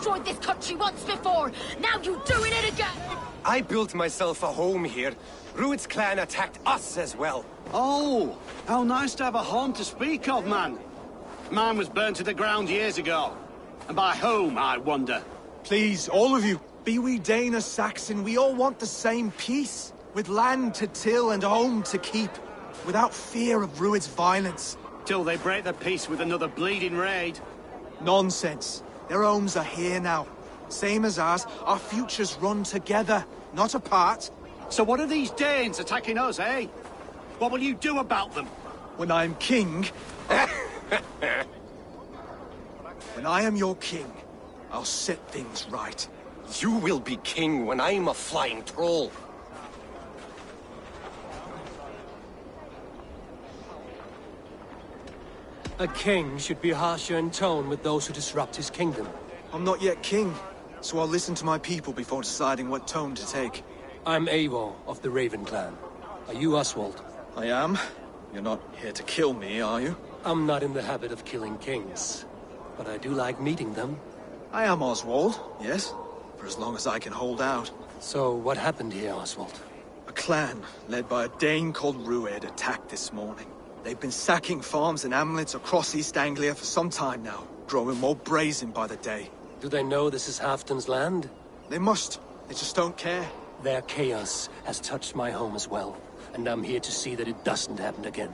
destroyed this country once before. Now you're doing it again. I built myself a home here. Rued's clan attacked us as well. Oh, how nice to have a home to speak of, man. Mine was burnt to the ground years ago. And by whom, I wonder? Please, all of you, be we Dane or Saxon, we all want the same peace. With land to till and home to keep. Without fear of Rued's violence. Till they break the peace with another bleeding raid. Nonsense. Their homes are here now. Same as ours, our futures run together, not apart. So what are these Danes attacking us, eh? What will you do about them? When I am king... When I am your king, I'll set things right. You will be king when I'm a flying troll. A king should be harsher in tone with those who disrupt his kingdom. I'm not yet king, so I'll listen to my people before deciding what tone to take. I'm Eivor of the Raven clan. Are you Oswald? I am. You're not here to kill me, are you? I'm not in the habit of killing kings, but I do like meeting them. I am Oswald, yes, for as long as I can hold out. So what happened here, Oswald? A clan, led by a Dane called Rued, attacked this morning. They've been sacking farms and hamlets across East Anglia for some time now, growing more brazen by the day. Do they know this is Halfdan's land? They must. They just don't care. Their chaos has touched my home as well, and I'm here to see that it doesn't happen again.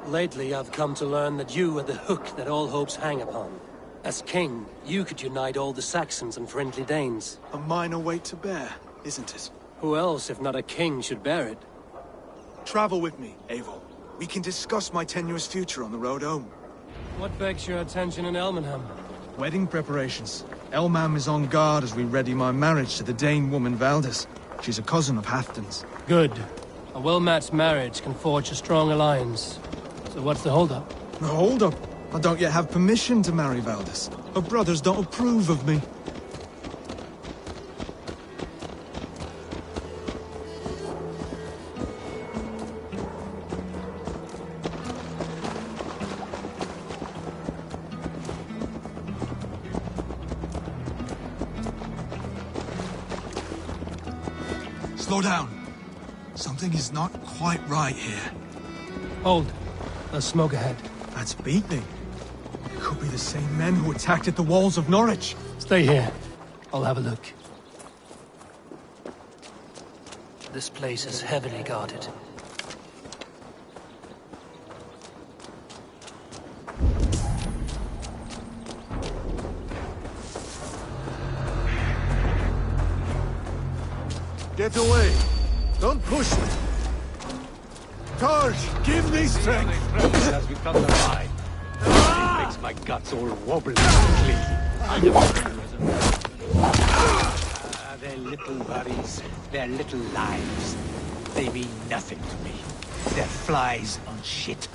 Lately, I've come to learn that you are the hook that all hopes hang upon. As king, you could unite all the Saxons and friendly Danes. A minor weight to bear, isn't it? Who else, if not a king, should bear it? Travel with me, Eivor. We can discuss my tenuous future on the road home. What begs your attention in Elmenham? Wedding preparations. Elmam is on guard as we ready my marriage to the Dane woman Valdis. She's a cousin of Halfdan's. Good. A well-matched marriage can forge a strong alliance. So what's the holdup? No, hold up. I don't yet have permission to marry Valdis. Her brothers don't approve of me. Slow down. Something is not quite right here. Hold. There's smoke ahead. That's beating. It could be the same men who attacked at the walls of Norwich. Stay here. I'll have a look. This place is heavily guarded. Get away! Don't push me! Targe, give me strength! As we come to ride, it makes my guts all wobbly. Their little worries, their little lives, they mean nothing to me. They're flies on shit.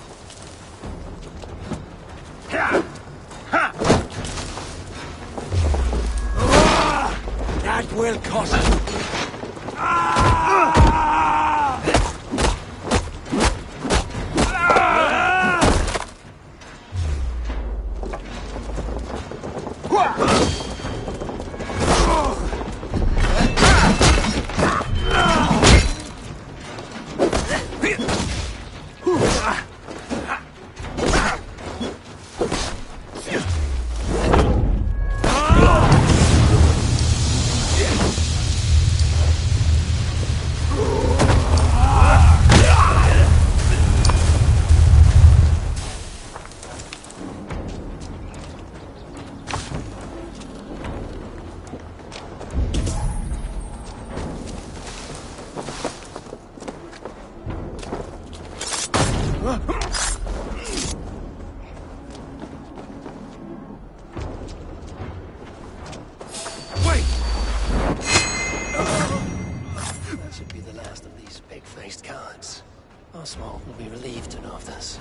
That will cost you. Oswald will be relieved to know of this.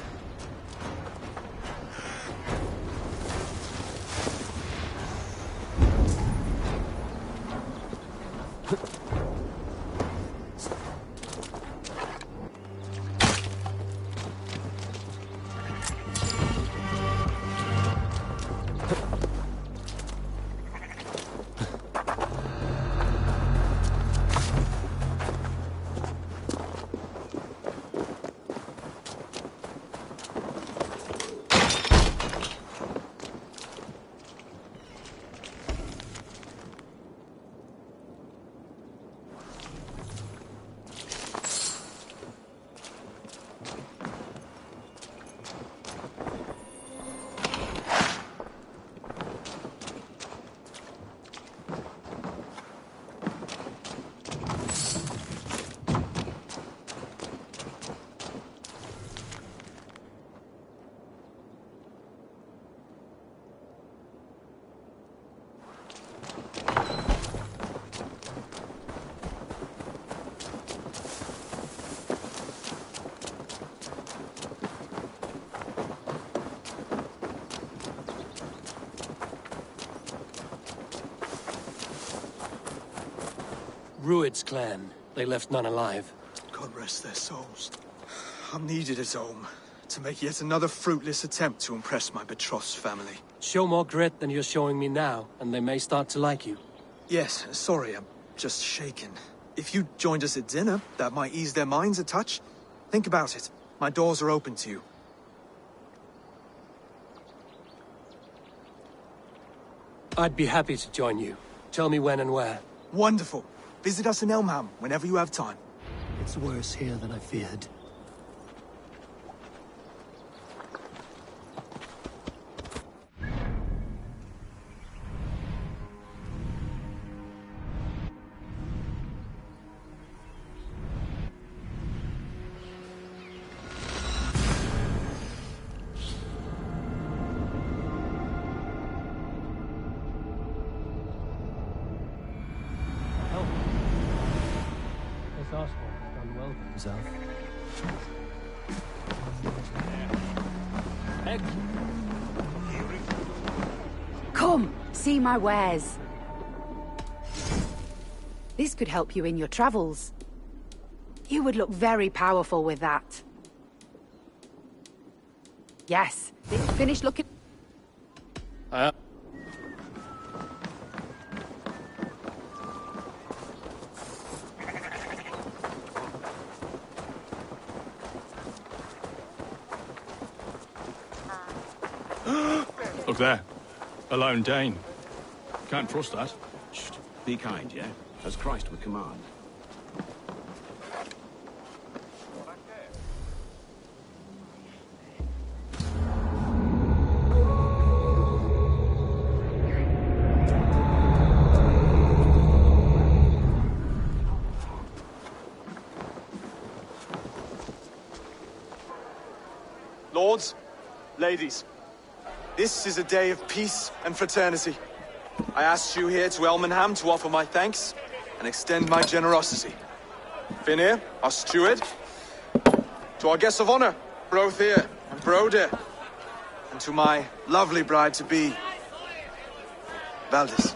Rued's clan. They left none alive. God rest their souls. I'm needed as home to make yet another fruitless attempt to impress my betrothed's family. Show more grit than you're showing me now, and they may start to like you. Yes, sorry, I'm just shaken. If you joined us at dinner, that might ease their minds a touch. Think about it. My doors are open to you. I'd be happy to join you. Tell me when and where. Wonderful. Visit us in Elmham whenever you have time. It's worse here than I feared. Come, see my wares. This could help you in your travels. You would look very powerful with that. Yes, finish looking. Look there. A lone Dane. Can't trust that. Shh. Be kind, yeah? As Christ would command. Lords, ladies, this is a day of peace and fraternity. I asked you here to Elmenham to offer my thanks and extend my generosity. Finir, our steward, to our guests of honor, Brothir and Broder, and to my lovely bride-to-be, Valdis.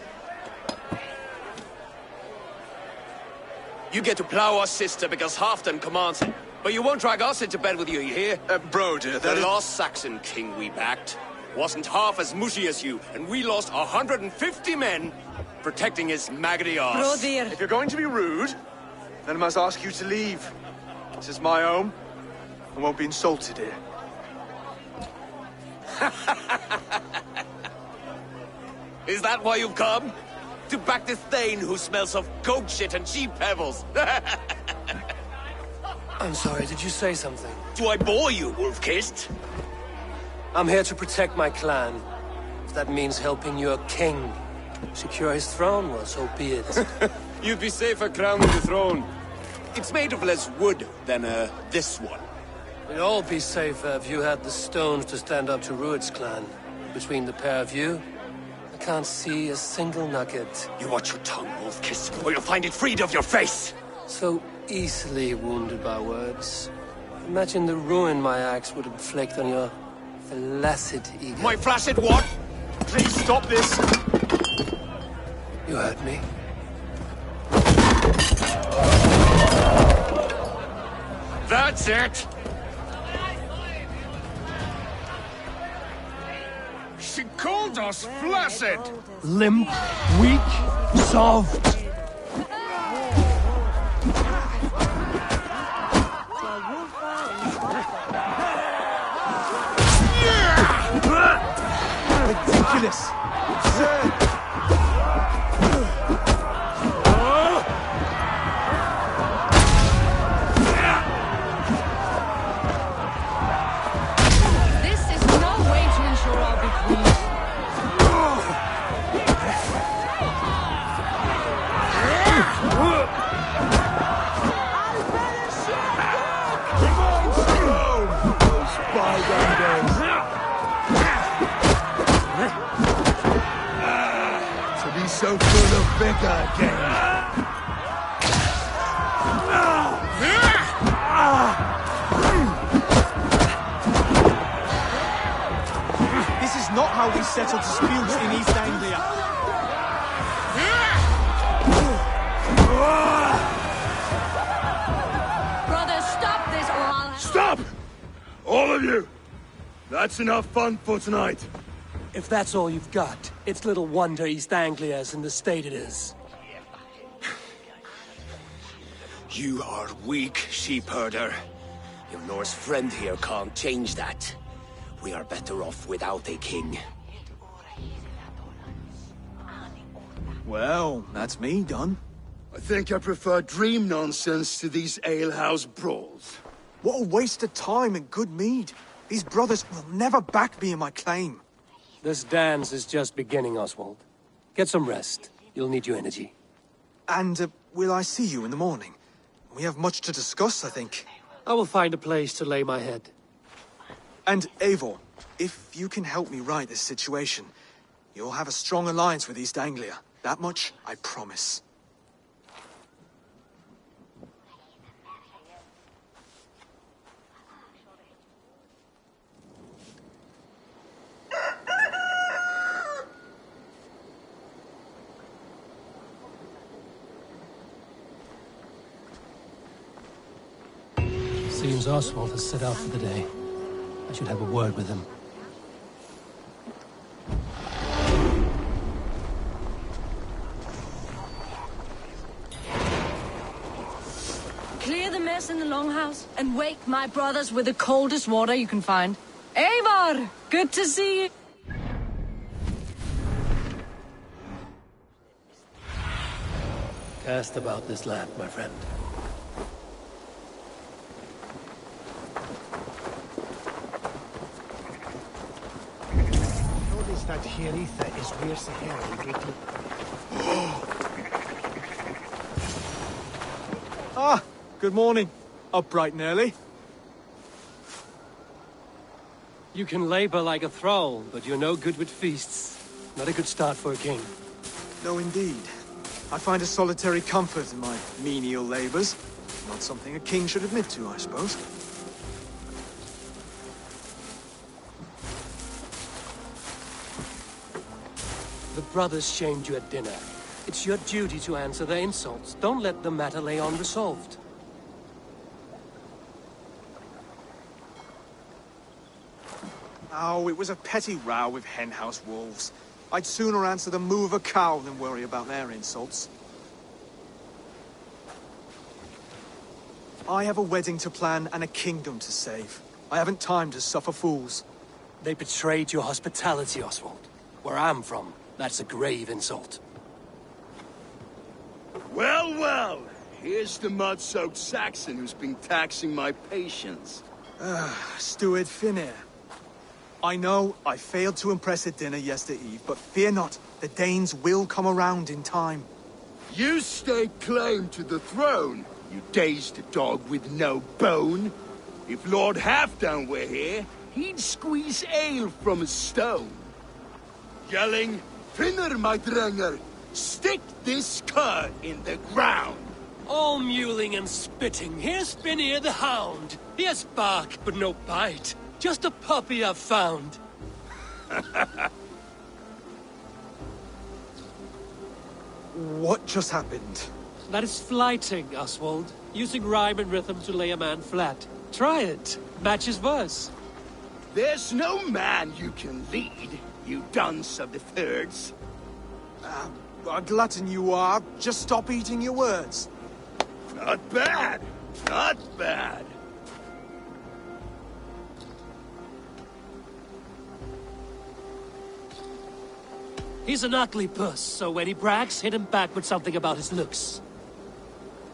You get to plow our sister because Halfdan commands it, but you won't drag us into bed with you hear? Broder, the last Saxon king we backed wasn't half as mushy as you, and we lost 150 men protecting his maggoty arse. If you're going to be rude, then I must ask you to leave. This is my home. I won't be insulted here. Is that why you've come? To back this Thane who smells of goat shit and cheap pebbles? I'm sorry, did you say something? Do I bore you, wolf-kissed? I'm here to protect my clan. If that means helping your king secure his throne, well, so be it. You'd be safer crowning the throne. It's made of less wood than, this one. We'd all be safer if you had the stones to stand up to Rued's clan. Between the pair of you, I can't see a single nugget. You watch your tongue, wolf-kiss, or you'll find it freed of your face! So easily wounded by words. Imagine the ruin my axe would inflict on your flaccid ego. My flaccid what? Please stop this! You heard me. That's it! She called us flaccid! Limp, weak, soft. Ridiculous! This is no way to ensure our victory. So full of vigor again. This is not how we settle disputes in East Anglia. of you! That's enough fun for tonight. If that's all you've got, it's little wonder East Anglia's in the state it is. You are weak, sheep herder. Your Norse friend here can't change that. We are better off without a king. Well, that's me done. I think I prefer dream nonsense to these alehouse brawls. What a waste of time and good mead. These brothers will never back me in my claim. This dance is just beginning, Oswald. Get some rest. You'll need your energy. And will I see you in the morning? We have much to discuss, I think. I will find a place to lay my head. And Eivor, if you can help me right this situation, you'll have a strong alliance with East Anglia. That much, I promise. Seems Oswald has set out for the day. I should have a word with him. Clear the mess in the longhouse and wake my brothers with the coldest water you can find. Eivor! Good to see you! Cast about this land, my friend. Notice that Hieritha is where's the hair greatly. Ah, good morning. Up bright and early. You can labor like a thrall, but you're no good with feasts. Not a good start for a king. No, indeed. I find a solitary comfort in my menial labors. Not something a king should admit to, I suppose. The brothers shamed you at dinner. It's your duty to answer their insults. Don't let the matter lay unresolved. Oh, it was a petty row with henhouse wolves. I'd sooner answer the moo of a cow than worry about their insults. I have a wedding to plan and a kingdom to save. I haven't time to suffer fools. They betrayed your hospitality, Oswald. Where I'm from, that's a grave insult. Well, well. Here's the mud-soaked Saxon who's been taxing my patience. Steward Finnair. I know I failed to impress at dinner yesterday eve, but fear not, the Danes will come around in time. You stake claim to the throne, you dazed dog with no bone. If Lord Halfdan were here, he'd squeeze ale from a stone. Yelling, Finner, my drenger, stick this cur in the ground. All mewling and spitting. Here's Finnear the hound. He has bark, but no bite. Just a puppy I've found. What just happened? That is flighting, Oswald. Using rhyme and rhythm to lay a man flat. Try it. Matches verse. There's no man you can lead, you dunce of the thirds. A glutton you are. Just stop eating your words. Not bad. Not bad. He's an ugly puss, so when he brags, hit him back with something about his looks.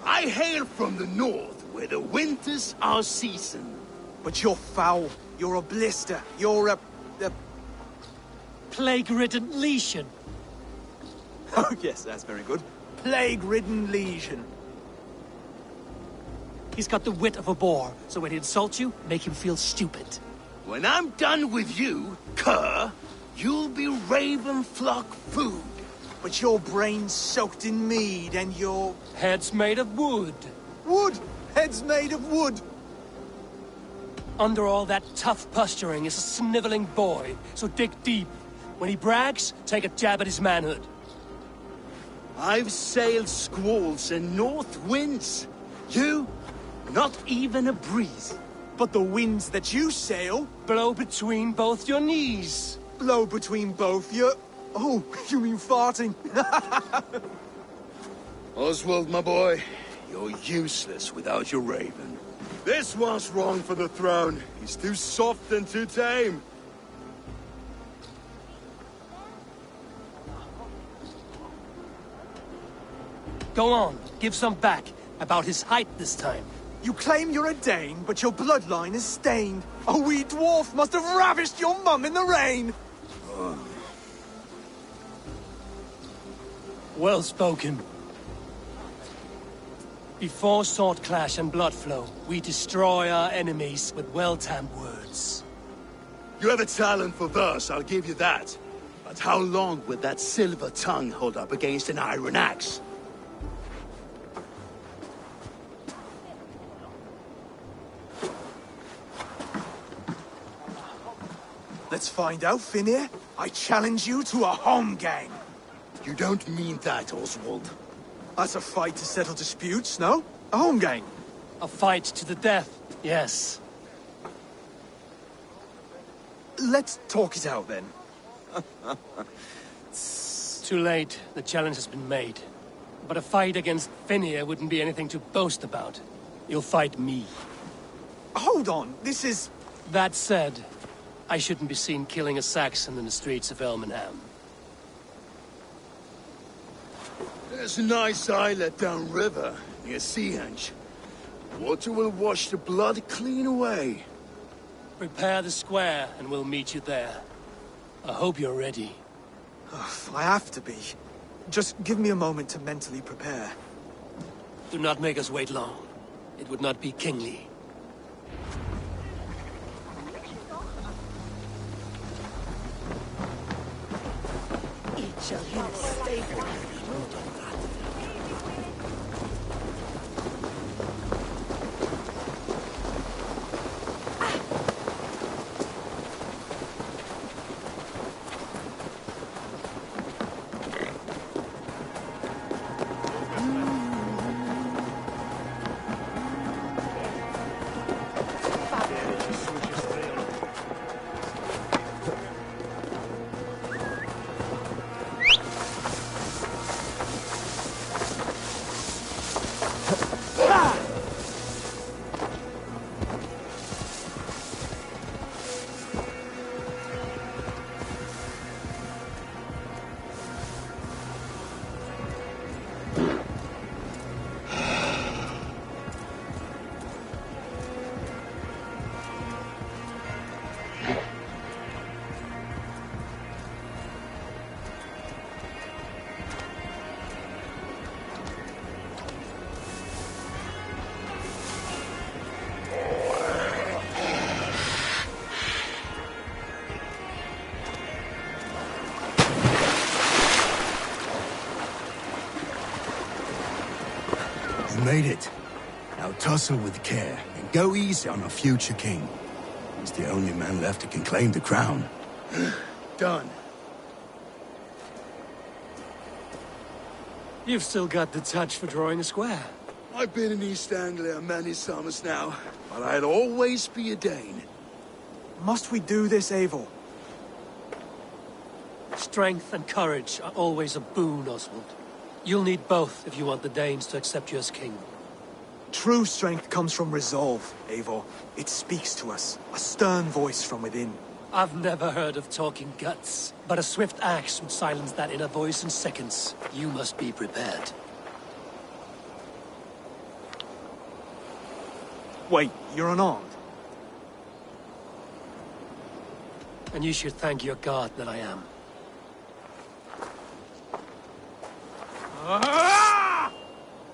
I hail from the north, where the winters are season. But you're foul. You're a blister. You're a... Plague-ridden lesion. Oh, yes, that's very good. Plague-ridden lesion. He's got the wit of a boar, so when he insults you, make him feel stupid. When I'm done with you, cur, you'll be raven flock food. But your brain's soaked in mead and your... Head's made of wood. Wood! Head's made of wood! Under all that tough posturing is a sniveling boy, so dig deep. When he brags, take a jab at his manhood. I've sailed squalls and north winds. You, not even a breeze. But the winds that you sail blow between both your knees. Blow between both your... Oh, you mean farting? Oswald, my boy, you're useless without your raven. This one's wrong for the throne. He's too soft and too tame. Go on, give some back. About his height this time. You claim you're a Dane, but your bloodline is stained. A wee dwarf must have ravished your mum in the rain. Well spoken. Before sword clash and blood flow, we destroy our enemies with well-timed words. You have a talent for verse, I'll give you that. But how long would that silver tongue hold up against an iron axe? Let's find out, Finir. I challenge you to a home gang. You don't mean that, Oswald. That's a fight to settle disputes, no? A home gang. A fight to the death, yes. Let's talk it out, then. Too late. The challenge has been made. But a fight against Finir wouldn't be anything to boast about. You'll fight me. Hold on, this is... That said, I shouldn't be seen killing a Saxon in the streets of Elmenham. There's a nice islet downriver, near Seahenge. Water will wash the blood clean away. Prepare the square, and we'll meet you there. I hope you're ready. I have to be. Just give me a moment to mentally prepare. Do not make us wait long. It would not be kingly. Made it. Now tussle with care, and go easy on our future king. He's the only man left who can claim the crown. Done. You've still got the touch for drawing a square. I've been in East Anglia many summers now, but I'll always be a Dane. Must we do this, Eivor? Strength and courage are always a boon, Oswald. You'll need both if you want the Danes to accept you as king. True strength comes from resolve, Eivor. It speaks to us, a stern voice from within. I've never heard of talking guts, but a swift axe would silence that inner voice in seconds. You must be prepared. Wait, you're unarmed? And you should thank your God that I am.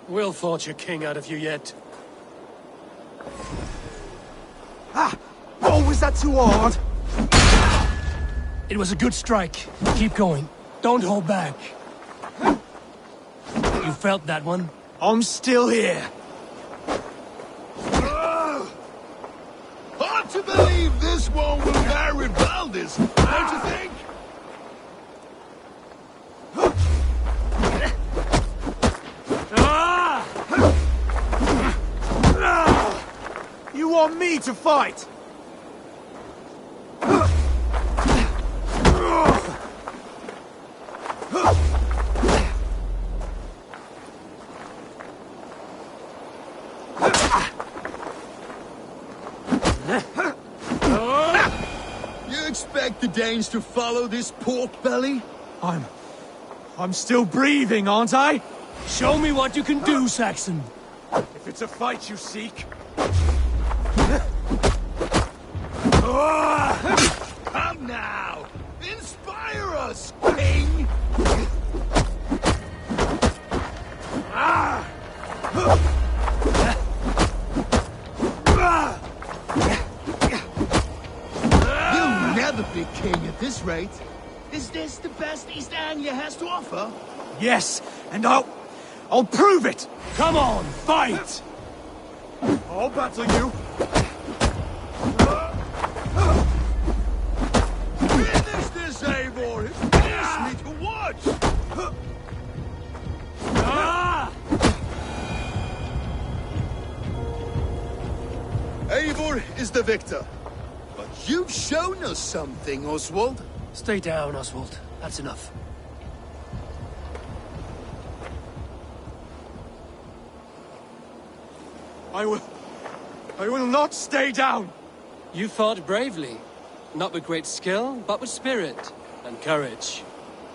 We'll forge a king out of you yet. Oh, was that too hard? It was a good strike. Keep going. Don't hold back. You felt that one? I'm still here. Hard to believe this one will marry Valdis, don't you think? You want me to fight? You expect the Danes to follow this pork belly? I'm still breathing, aren't I? Show me what you can do, Saxon. If it's a fight you seek... Come now! Inspire us, King! You'll never be king at this rate. Is this the best East Anglia has to offer? Yes, and I'll prove it! Come on, fight! I'll battle you. Finish this, Eivor! It's forced me to watch! Eivor is the victor. But you've shown us something, Oswald. Stay down, Oswald. That's enough. I will not stay down! You fought bravely. Not with great skill, but with spirit and courage.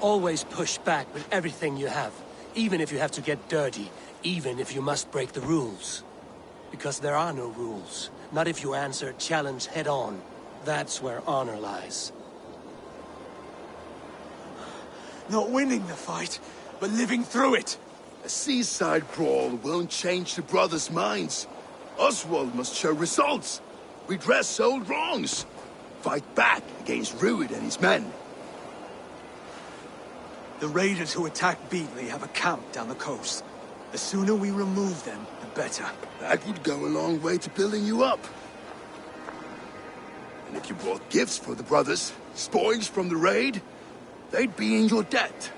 Always push back with everything you have, even if you have to get dirty, even if you must break the rules. Because there are no rules. Not if you answer a challenge head-on. That's where honor lies. Not winning the fight, but living through it. A seaside brawl won't change the brothers' minds. Oswald must show results. Redress old wrongs. Fight back against Rued and his men. The raiders who attacked Beatley have a camp down the coast. The sooner we remove them, the better. That would go a long way to building you up. And if you brought gifts for the brothers, spoils from the raid, they'd be in your debt.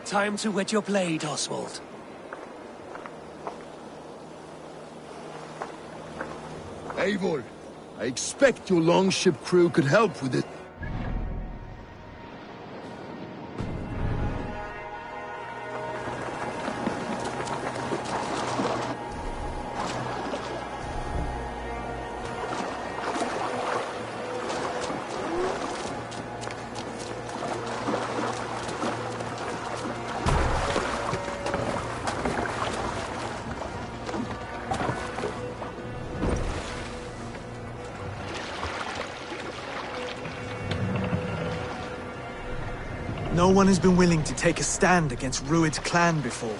Time to wet your blade, Oswald. Eivor, I expect your longship crew could help with it. No one has been willing to take a stand against Rued's clan before.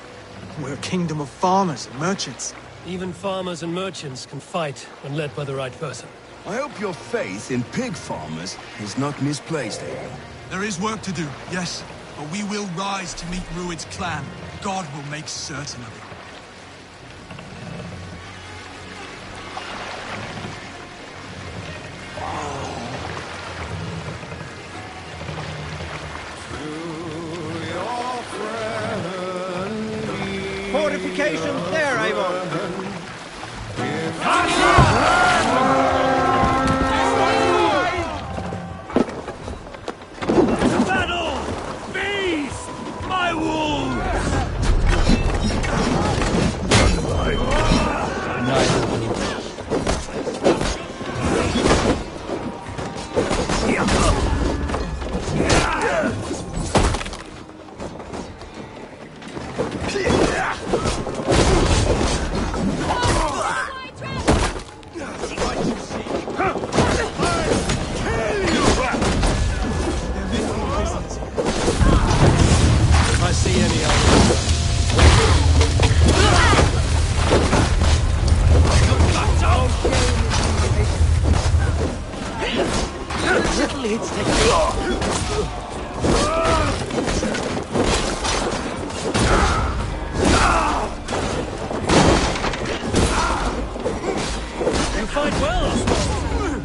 We're a kingdom of farmers and merchants. Even farmers and merchants can fight when led by the right person. I hope your faith in pig farmers is not misplaced, Eivor. There is work to do, yes, but we will rise to meet Rued's clan. God will make certain of it. Fortifications there, Eivor. Battle! Feast! My wounds! Neither will you.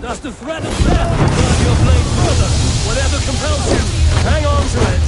Does the threat of death drive your blade further? Whatever compels you, hang on to it.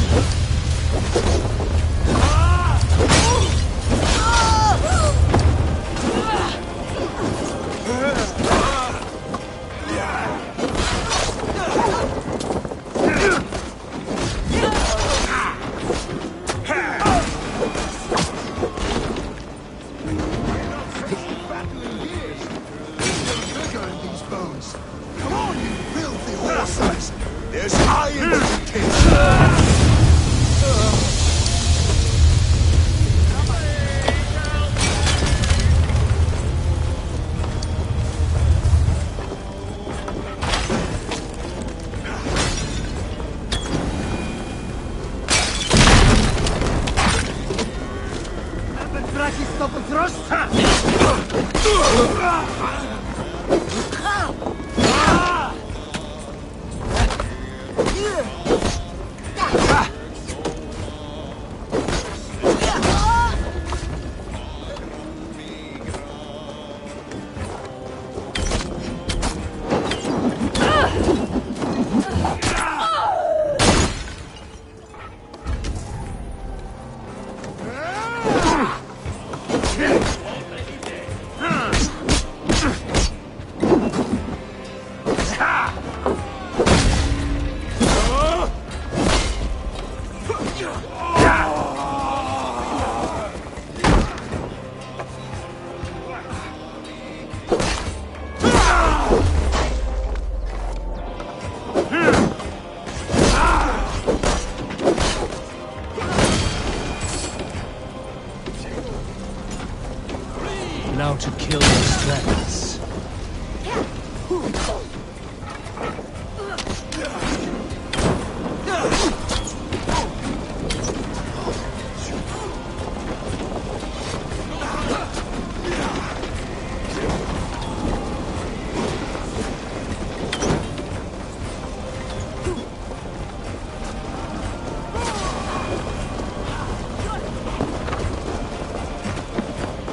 Now to kill your strengths.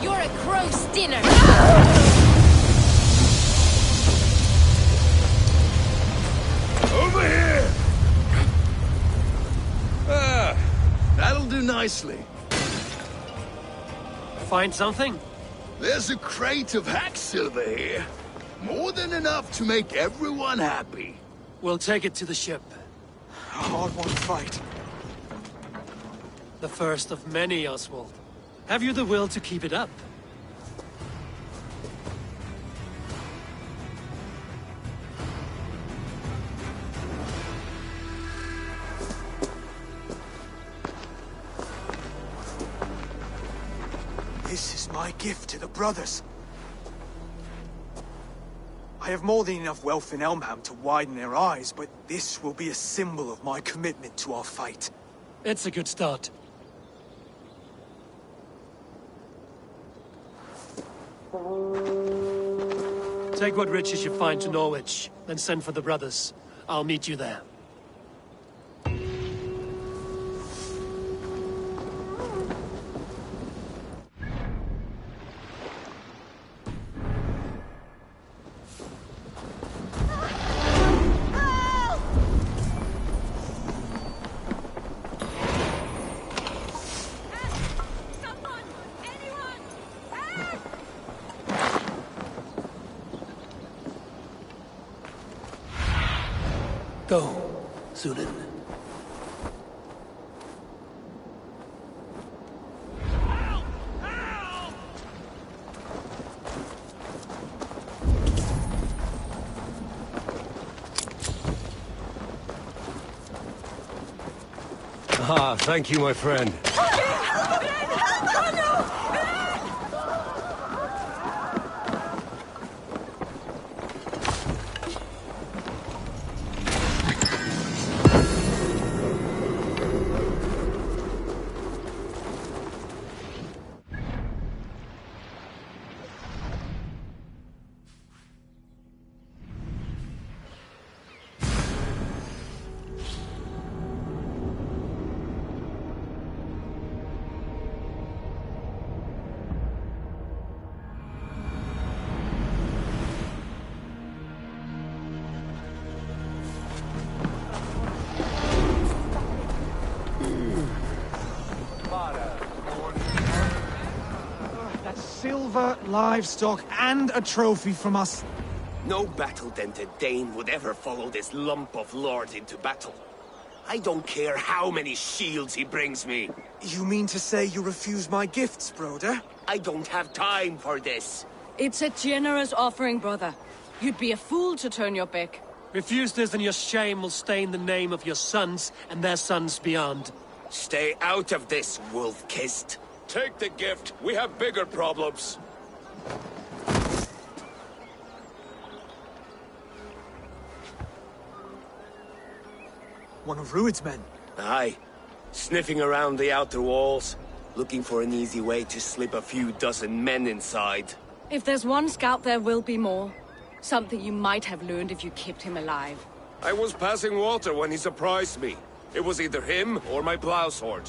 You're a gross dinner! Over here! Ah, that'll do nicely. Find something? There's a crate of hack silver here. More than enough to make everyone happy. We'll take it to the ship. A hard-won fight. The first of many, Oswald. Have you the will to keep it up? This is my gift to the brothers. I have more than enough wealth in Elmham to widen their eyes, but this will be a symbol of my commitment to our fight. It's a good start. Take what riches you find to Norwich, then send for the brothers. I'll meet you there. Go, Sunan. Ah, thank you, my friend. Silver, livestock, and a trophy from us. No battle-dented Dane would ever follow this lump of lord into battle. I don't care how many shields he brings me. You mean to say you refuse my gifts, Broder? I don't have time for this. It's a generous offering, brother. You'd be a fool to turn your back. Refuse this and your shame will stain the name of your sons and their sons beyond. Stay out of this, wolf-kissed. Take the gift. We have bigger problems. One of Rued's men. Aye. Sniffing around the outer walls. Looking for an easy way to slip a few dozen men inside. If there's one scout, there will be more. Something you might have learned if you kept him alive. I was passing water when he surprised me. It was either him or my plow sword.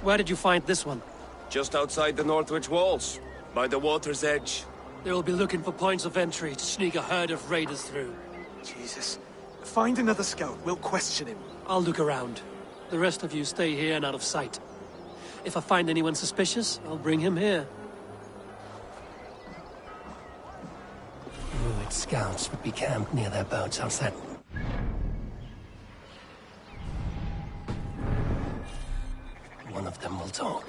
Where did you find this one? Just outside the Northwich walls, by the water's edge. They'll be looking for points of entry to sneak a herd of raiders through. Jesus. Find another scout. We'll question him. I'll look around. The rest of you stay here and out of sight. If I find anyone suspicious, I'll bring him here. Druid scouts would be camped near their boats outside. One of them will talk.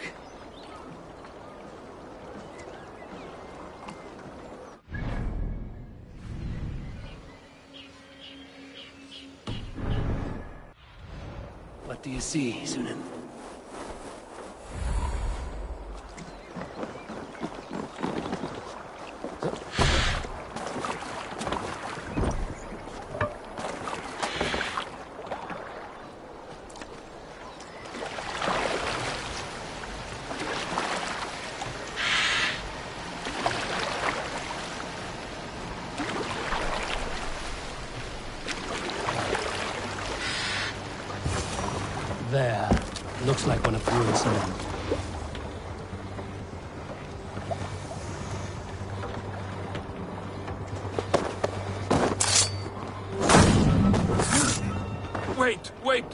What do you see, Sunan? There. Looks like one of Druid's men. Wait.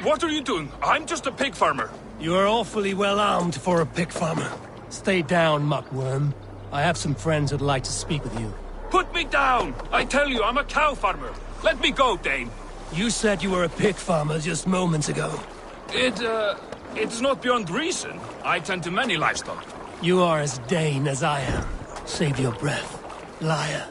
What are you doing? I'm just a pig farmer. You are awfully well armed for a pig farmer. Stay down, muckworm. I have some friends who'd like to speak with you. Put me down! I tell you, I'm a cow farmer. Let me go, Dane. You said you were a pig farmer just moments ago. It's not beyond reason. I tend to many livestock. You are as Dane as I am. Save your breath, liar.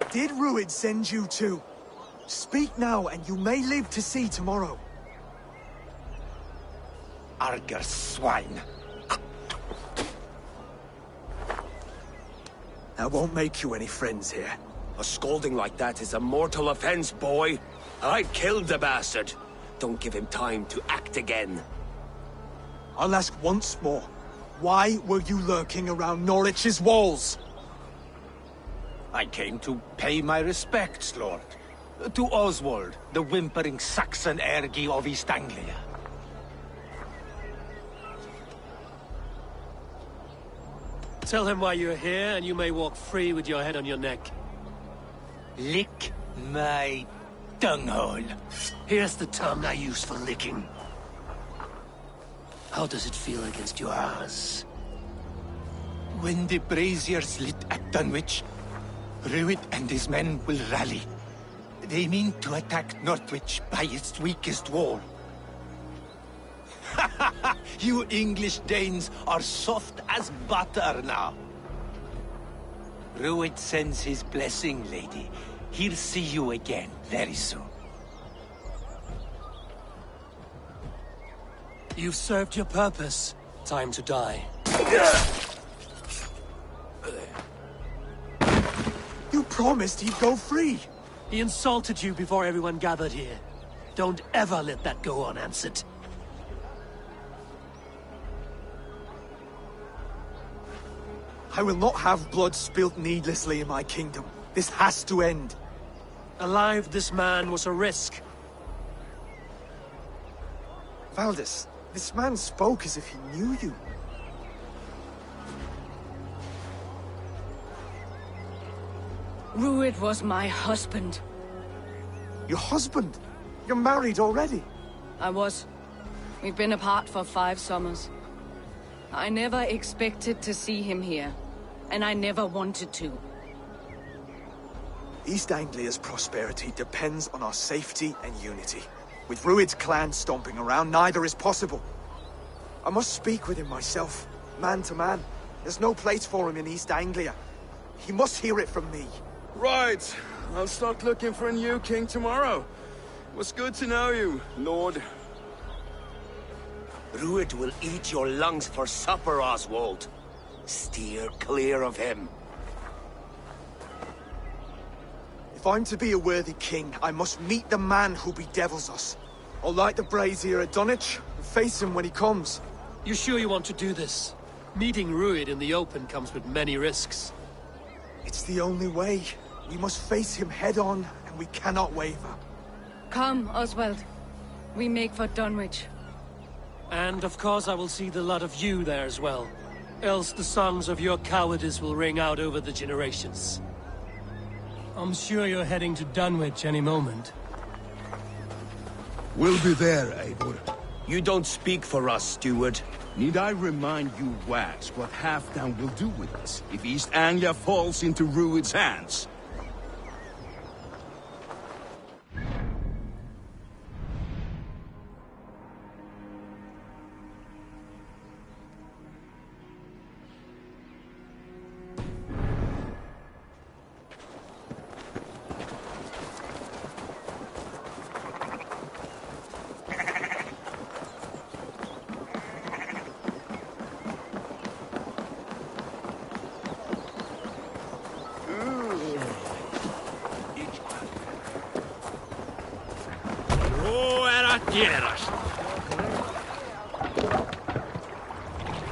Did Ruid send you too? Speak now, and you may live to see tomorrow. Arger swine. That won't make you any friends here. A scolding like that is a mortal offense, boy. I killed the bastard. Don't give him time to act again. I'll ask once more. Why were you lurking around Norwich's walls? I came to pay my respects, Lord. To Oswald, the whimpering Saxon ergi of East Anglia. Tell him why you're here, and you may walk free with your head on your neck. Lick my dunghole. Here's the tongue I use for licking. How does it feel against your ass? When the braziers lit at Dunwich, Ruid and his men will rally. They mean to attack Northwich by its weakest wall. You English Danes are soft as butter now. Ruid sends his blessing, lady. He'll see you again very soon. You've served your purpose. Time to die. You promised he'd go free. He insulted you before everyone gathered here. Don't ever let that go unanswered. I will not have blood spilt needlessly in my kingdom. This has to end. Alive, this man was a risk. Valdis, this man spoke as if he knew you. Ruid was my husband. Your husband? You're married already? I was. We've been apart for 5 summers. I never expected to see him here, and I never wanted to. East Anglia's prosperity depends on our safety and unity. With Rued's clan stomping around, neither is possible. I must speak with him myself, man to man. There's no place for him in East Anglia. He must hear it from me. Right. I'll start looking for a new king tomorrow. It was good to know you, Lord. Rued will eat your lungs for supper, Oswald. Steer clear of him. If I'm to be a worthy king, I must meet the man who bedevils us. I'll light the brazier at Dunwich and face him when he comes. You sure you want to do this? Meeting Rued in the open comes with many risks. It's the only way. We must face him head on, and we cannot waver. Come, Oswald. We make for Dunwich. And of course I will see the lot of you there as well. Else the songs of your cowardice will ring out over the generations. I'm sure you're heading to Dunwich any moment. We'll be there, Eivor. You don't speak for us, steward. Need I remind you, Wags, what Halfdan will do with us if East Anglia falls into Rued's hands?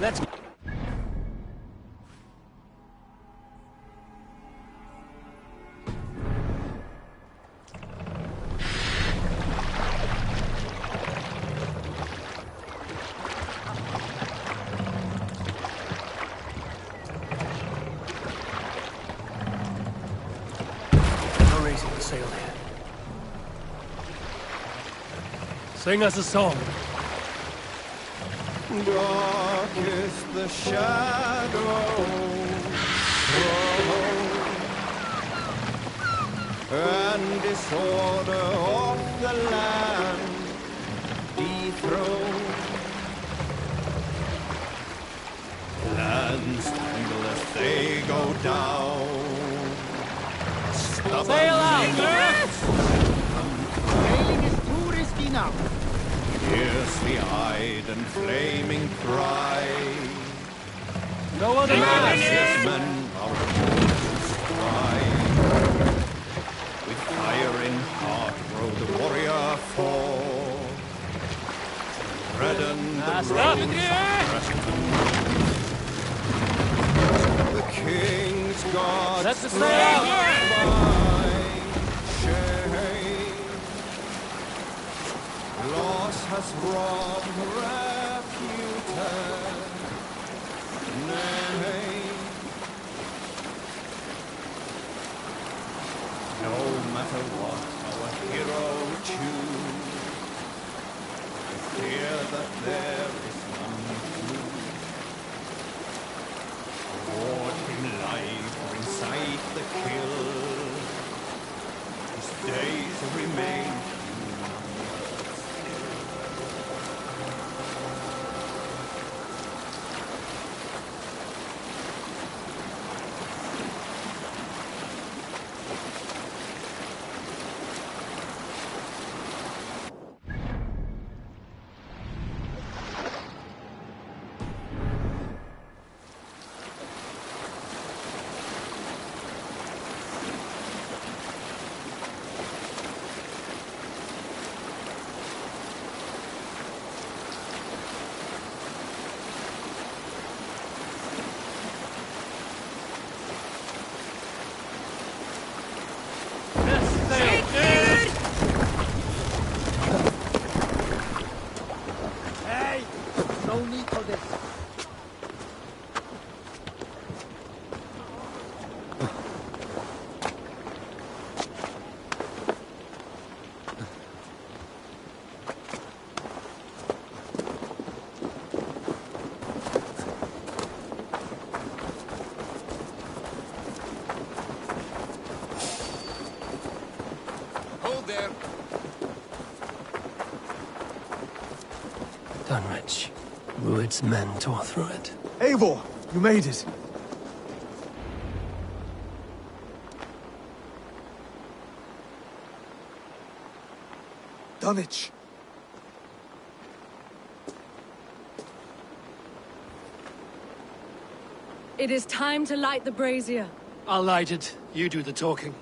Let's... No raising the sail here. Sing us a song. Dark is the shadow and disorder of the land dethroned. Lands tangle as they go down. Sail out! Sailing is too risky now. Fiercely eyed and flaming pride. No other man! Men are stride. With fire in heart rode the warrior forth. Redden the road. The king's God. Let the sail out! Loss has robbed reputed. Nay, no matter what our hero choose, I fear that there is none to award him life or incite the kill. His days remain. Dunwich. Rued's men tore through it. Eivor, you made it. Dunwich. It is time to light the brazier. I'll light it. You do the talking.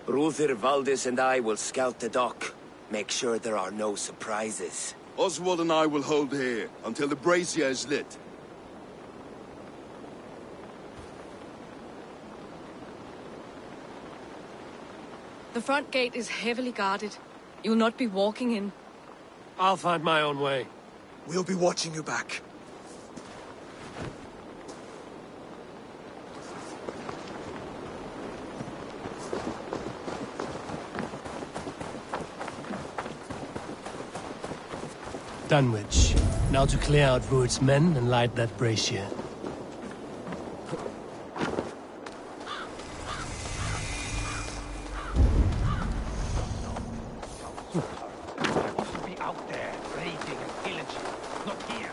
Ruther, Valdis and I will scout the dock. Make sure there are no surprises. Oswald and I will hold here until the brazier is lit. The front gate is heavily guarded. You'll not be walking in. I'll find my own way. We'll be watching you back. Dunwich. Now to clear out Rued's men and light that brazier. Be out there, raiding and pillaging. Not here.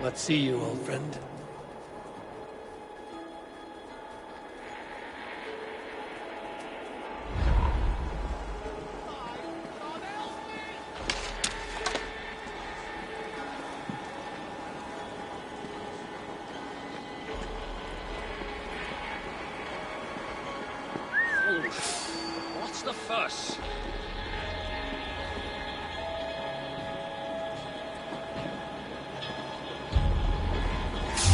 Let's see you, old friend. What's the fuss?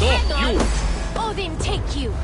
Hang on! Odin take you!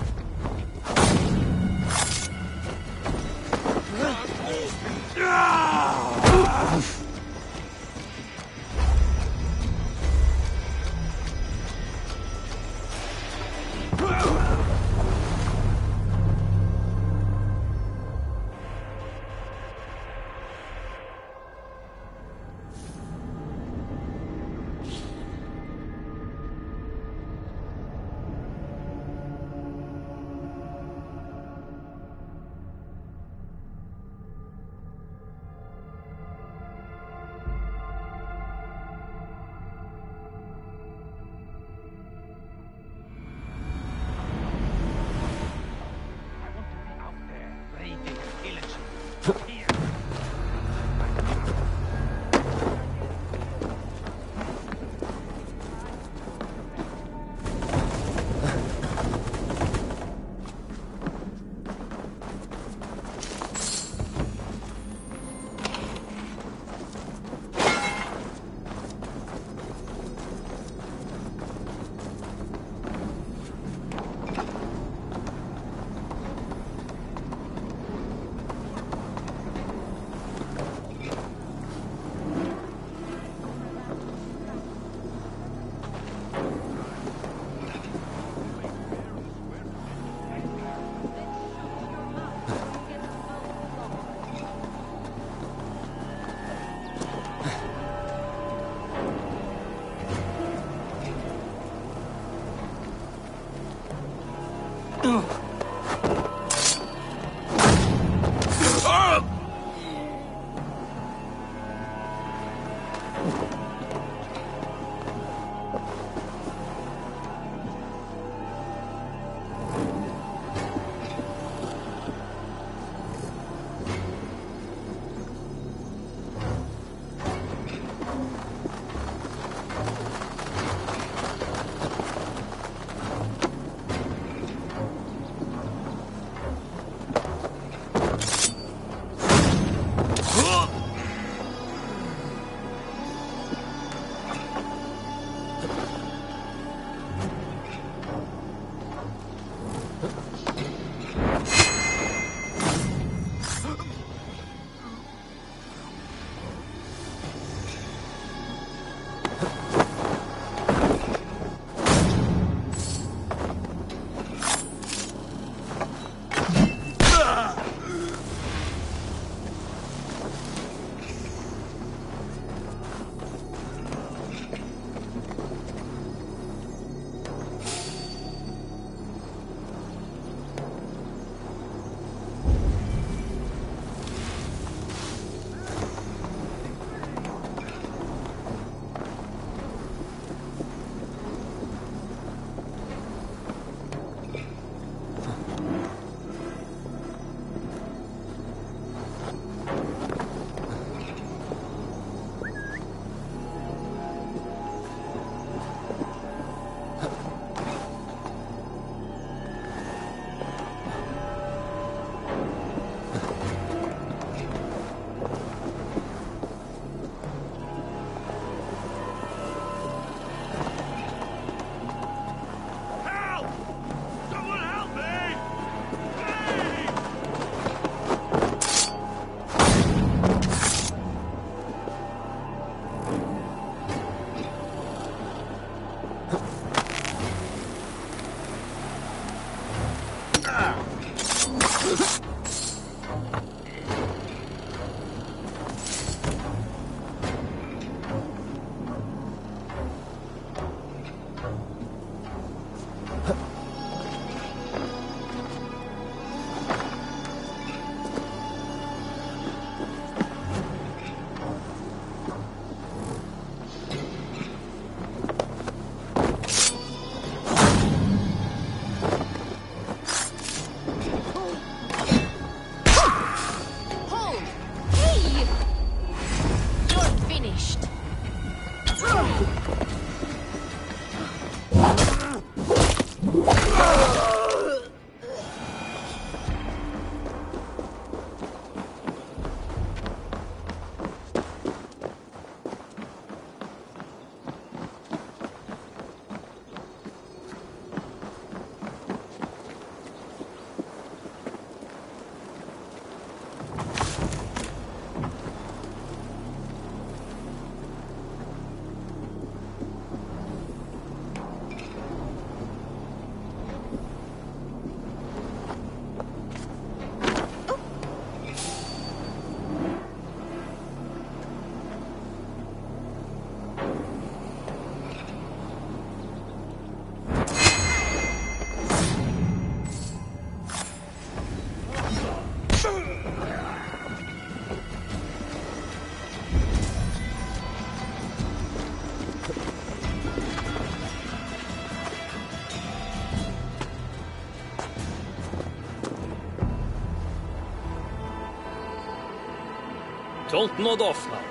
Don't nod off now.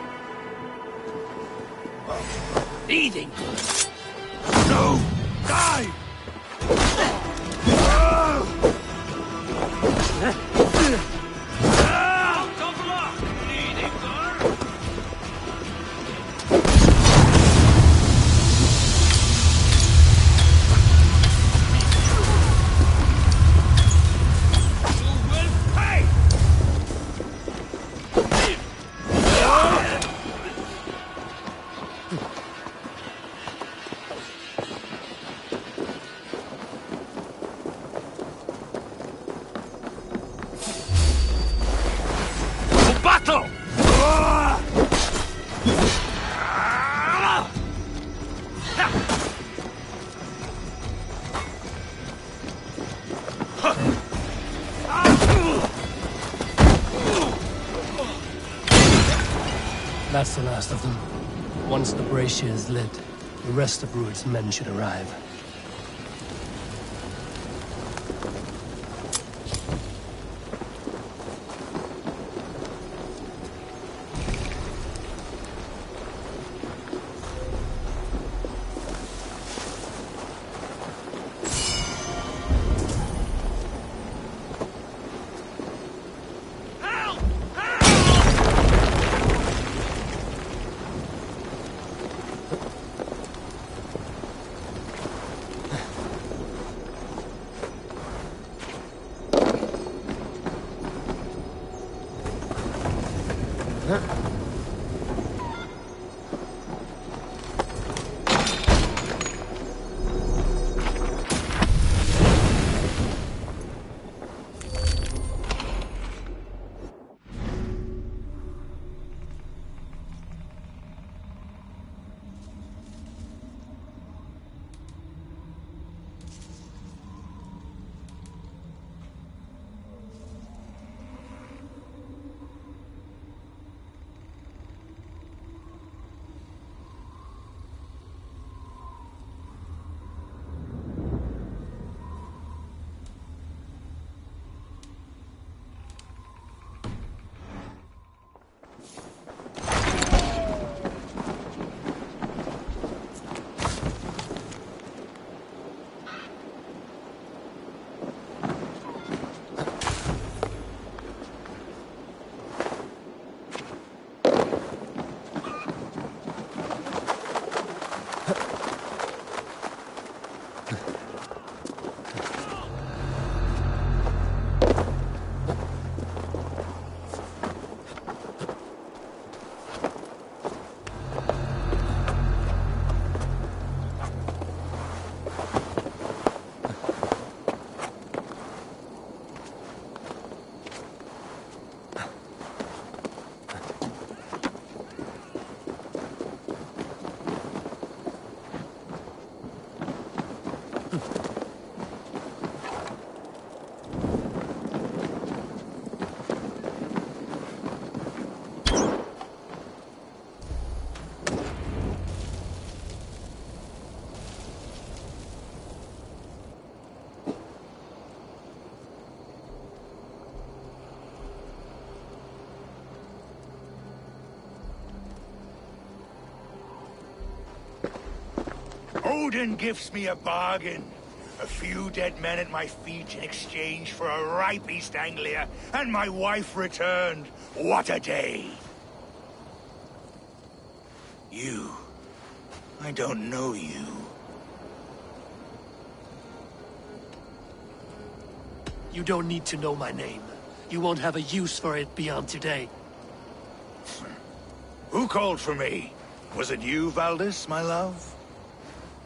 Eating. No! Die! Out of luck, eating. Battle! That's the last of them. Once the brazier is lit, the rest of Rued's men should arrive. Odin gives me a bargain. A few dead men at my feet in exchange for a ripe East Anglia, and my wife returned. What a day! You. I don't know you. You don't need to know my name. You won't have a use for it beyond today. Who called for me? Was it you, Valdis, my love?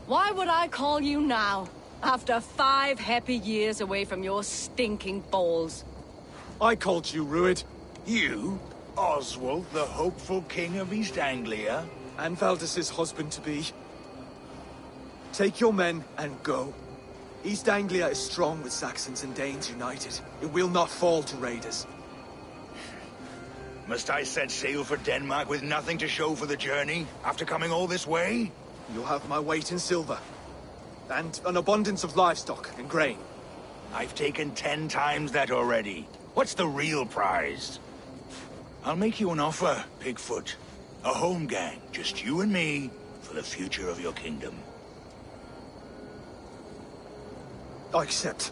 Why would I call you now, after 5 happy years away from your stinking balls? I called you, Rued. You? Oswald, the hopeful king of East Anglia? And Valdis's husband-to-be. Take your men and go. East Anglia is strong with Saxons and Danes united. It will not fall to raiders. Must I set sail for Denmark with nothing to show for the journey, after coming all this way? You'll have my weight in silver. And an abundance of livestock and grain. I've taken 10 times that already. What's the real prize? I'll make you an offer, Pigfoot. A home gang, just you and me, for the future of your kingdom. I accept.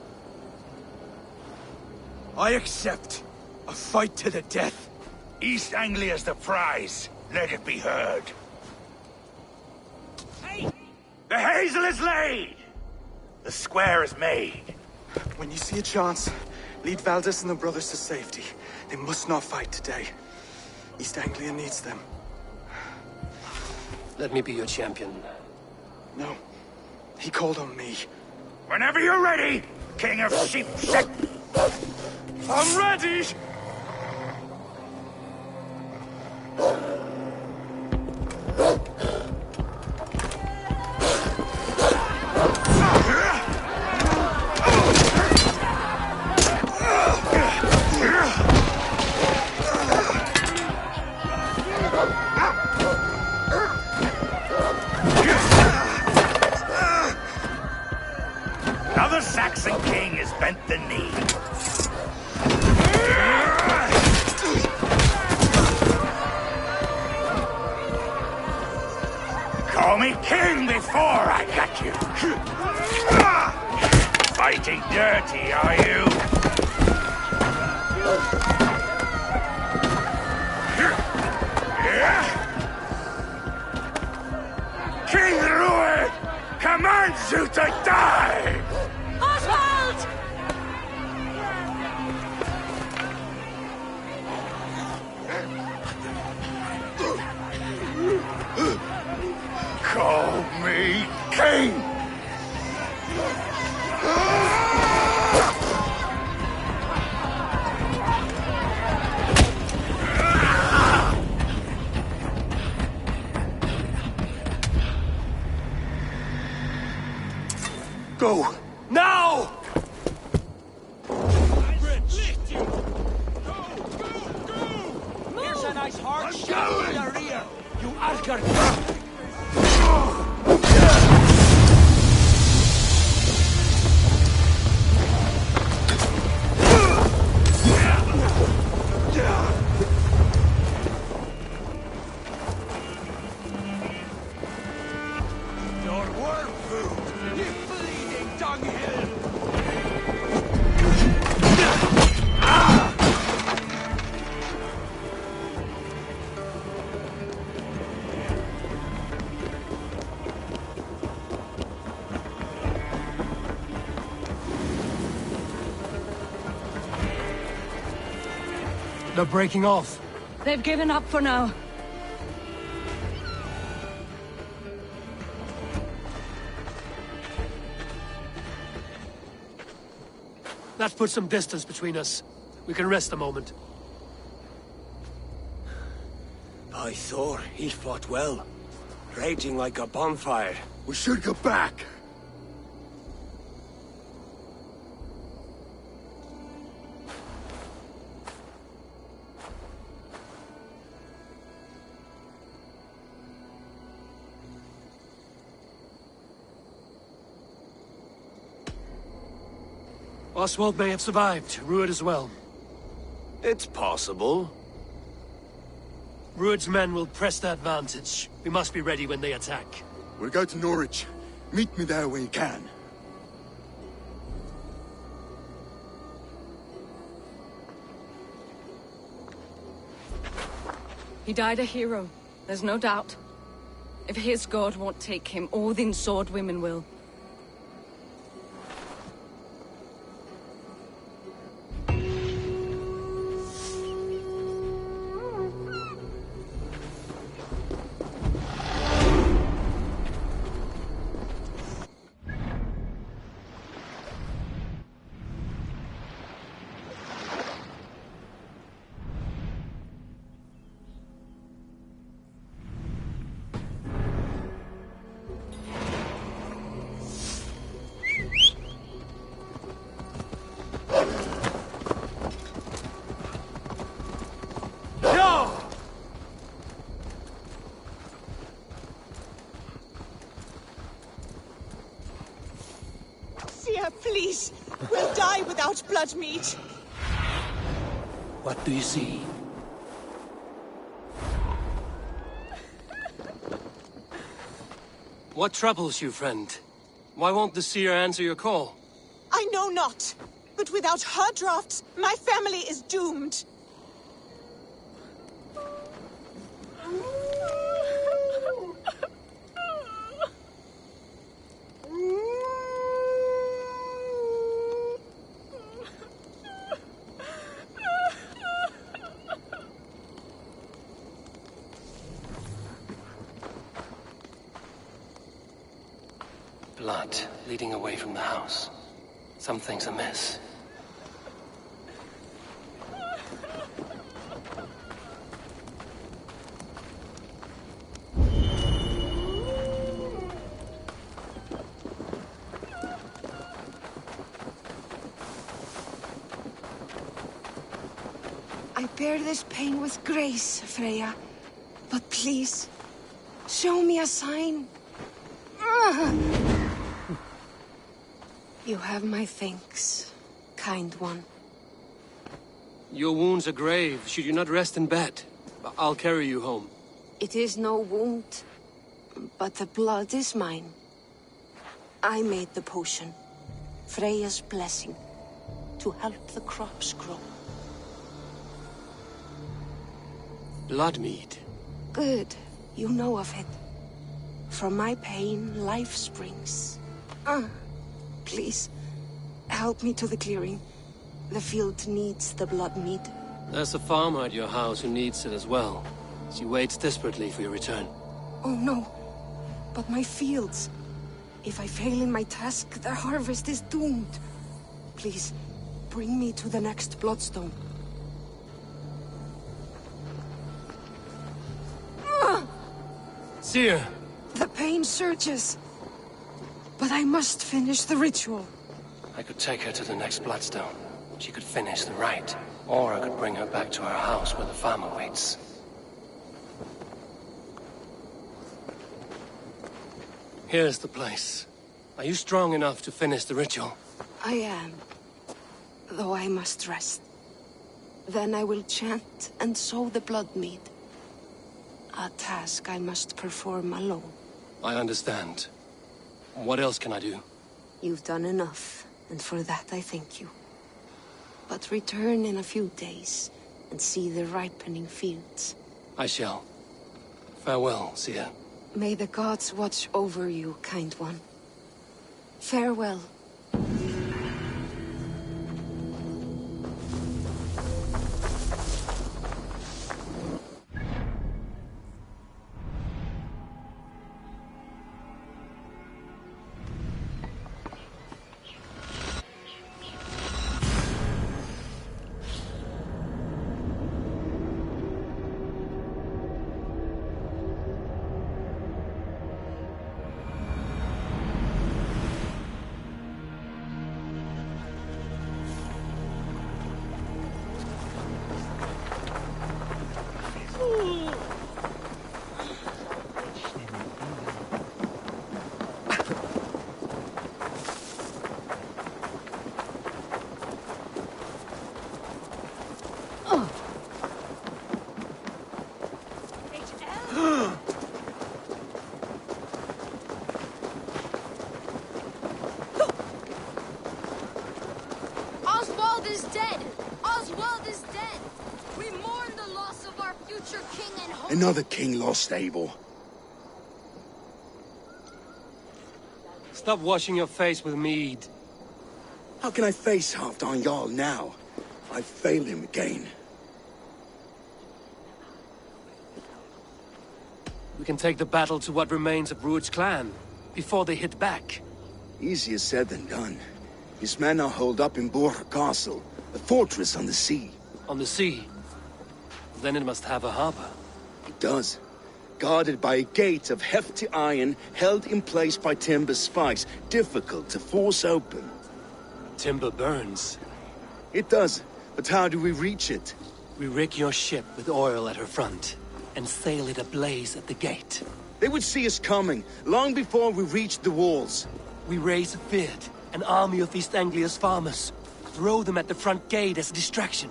I accept. A fight to the death. East Anglia's the prize. Let it be heard. Hey! The hazel is laid! The square is made. When you see a chance, lead Valdis and the brothers to safety. They must not fight today. East Anglia needs them. Let me be your champion. No. He called on me. Whenever you're ready, King of Sheepshead. I'm ready! Now the Saxon king has bent the knee. Call me king before I got you. Fighting dirty, are you? King Rued commands you to die! Oswald! Call me king! Go! Now! Here's a nice hard shot in your rear, you Archer! Your worm food, you bleeding dunghill! They're breaking off. They've given up for now. That puts some distance between us. We can rest a moment. By Thor, he fought well. Raging like a bonfire. We should go back. Oswald may have survived. Rued as well. It's possible. Rued's men will press the advantage. We must be ready when they attack. We'll go to Norwich. Meet me there when you can. He died a hero. There's no doubt. If his god won't take him, Odin's sword women will. Please, we'll die without blood meat. What do you see? What troubles you, friend? Why won't the seer answer your call? I know not. But without her drafts, my family is doomed. Blood leading away from the house. Something's amiss. I bear this pain with grace, Freya. But please, show me a sign. You have my thanks, kind one. Your wounds are grave. Should you not rest in bed? I'll carry you home. It is no wound, but the blood is mine. I made the potion, Freya's blessing, to help the crops grow. Blood mead. Good, you know of it. From my pain, life springs. Please, help me to the clearing. The field needs the blood mead. There's a farmer at your house who needs it as well. She waits desperately for your return. Oh no, but my fields. If I fail in my task, the harvest is doomed. Please, bring me to the next bloodstone. Seer! The pain surges. But I must finish the ritual. I could take her to the next bloodstone. She could finish the rite. Or I could bring her back to her house where the farmer waits. Here's the place. Are you strong enough to finish the ritual? I am. Though I must rest. Then I will chant and sow the blood mead. A task I must perform alone. I understand. What else can I do? You've done enough, and for that I thank you. But return in a few days, and see the ripening fields. I shall. Farewell, Seer. May the gods watch over you, kind one. Farewell. Oswald is dead! Oswald is dead! We mourn the loss of our future king and hope. Another king lost, Abel. Stop washing your face with mead. How can I face Halfdan Jarl now? I failed him again. We can take the battle to what remains of Rued's clan, before they hit back. Easier said than done. His men are holed up in Borg Castle, a fortress on the sea. On the sea? Then it must have a harbor. It does. Guarded by a gate of hefty iron, held in place by timber spikes, difficult to force open. Timber burns. It does, but how do we reach it? We rig your ship with oil at her front, and sail it ablaze at the gate. They would see us coming, long before we reached the walls. We raise a Fid, an army of East Anglia's farmers. Throw them at the front gate as a distraction.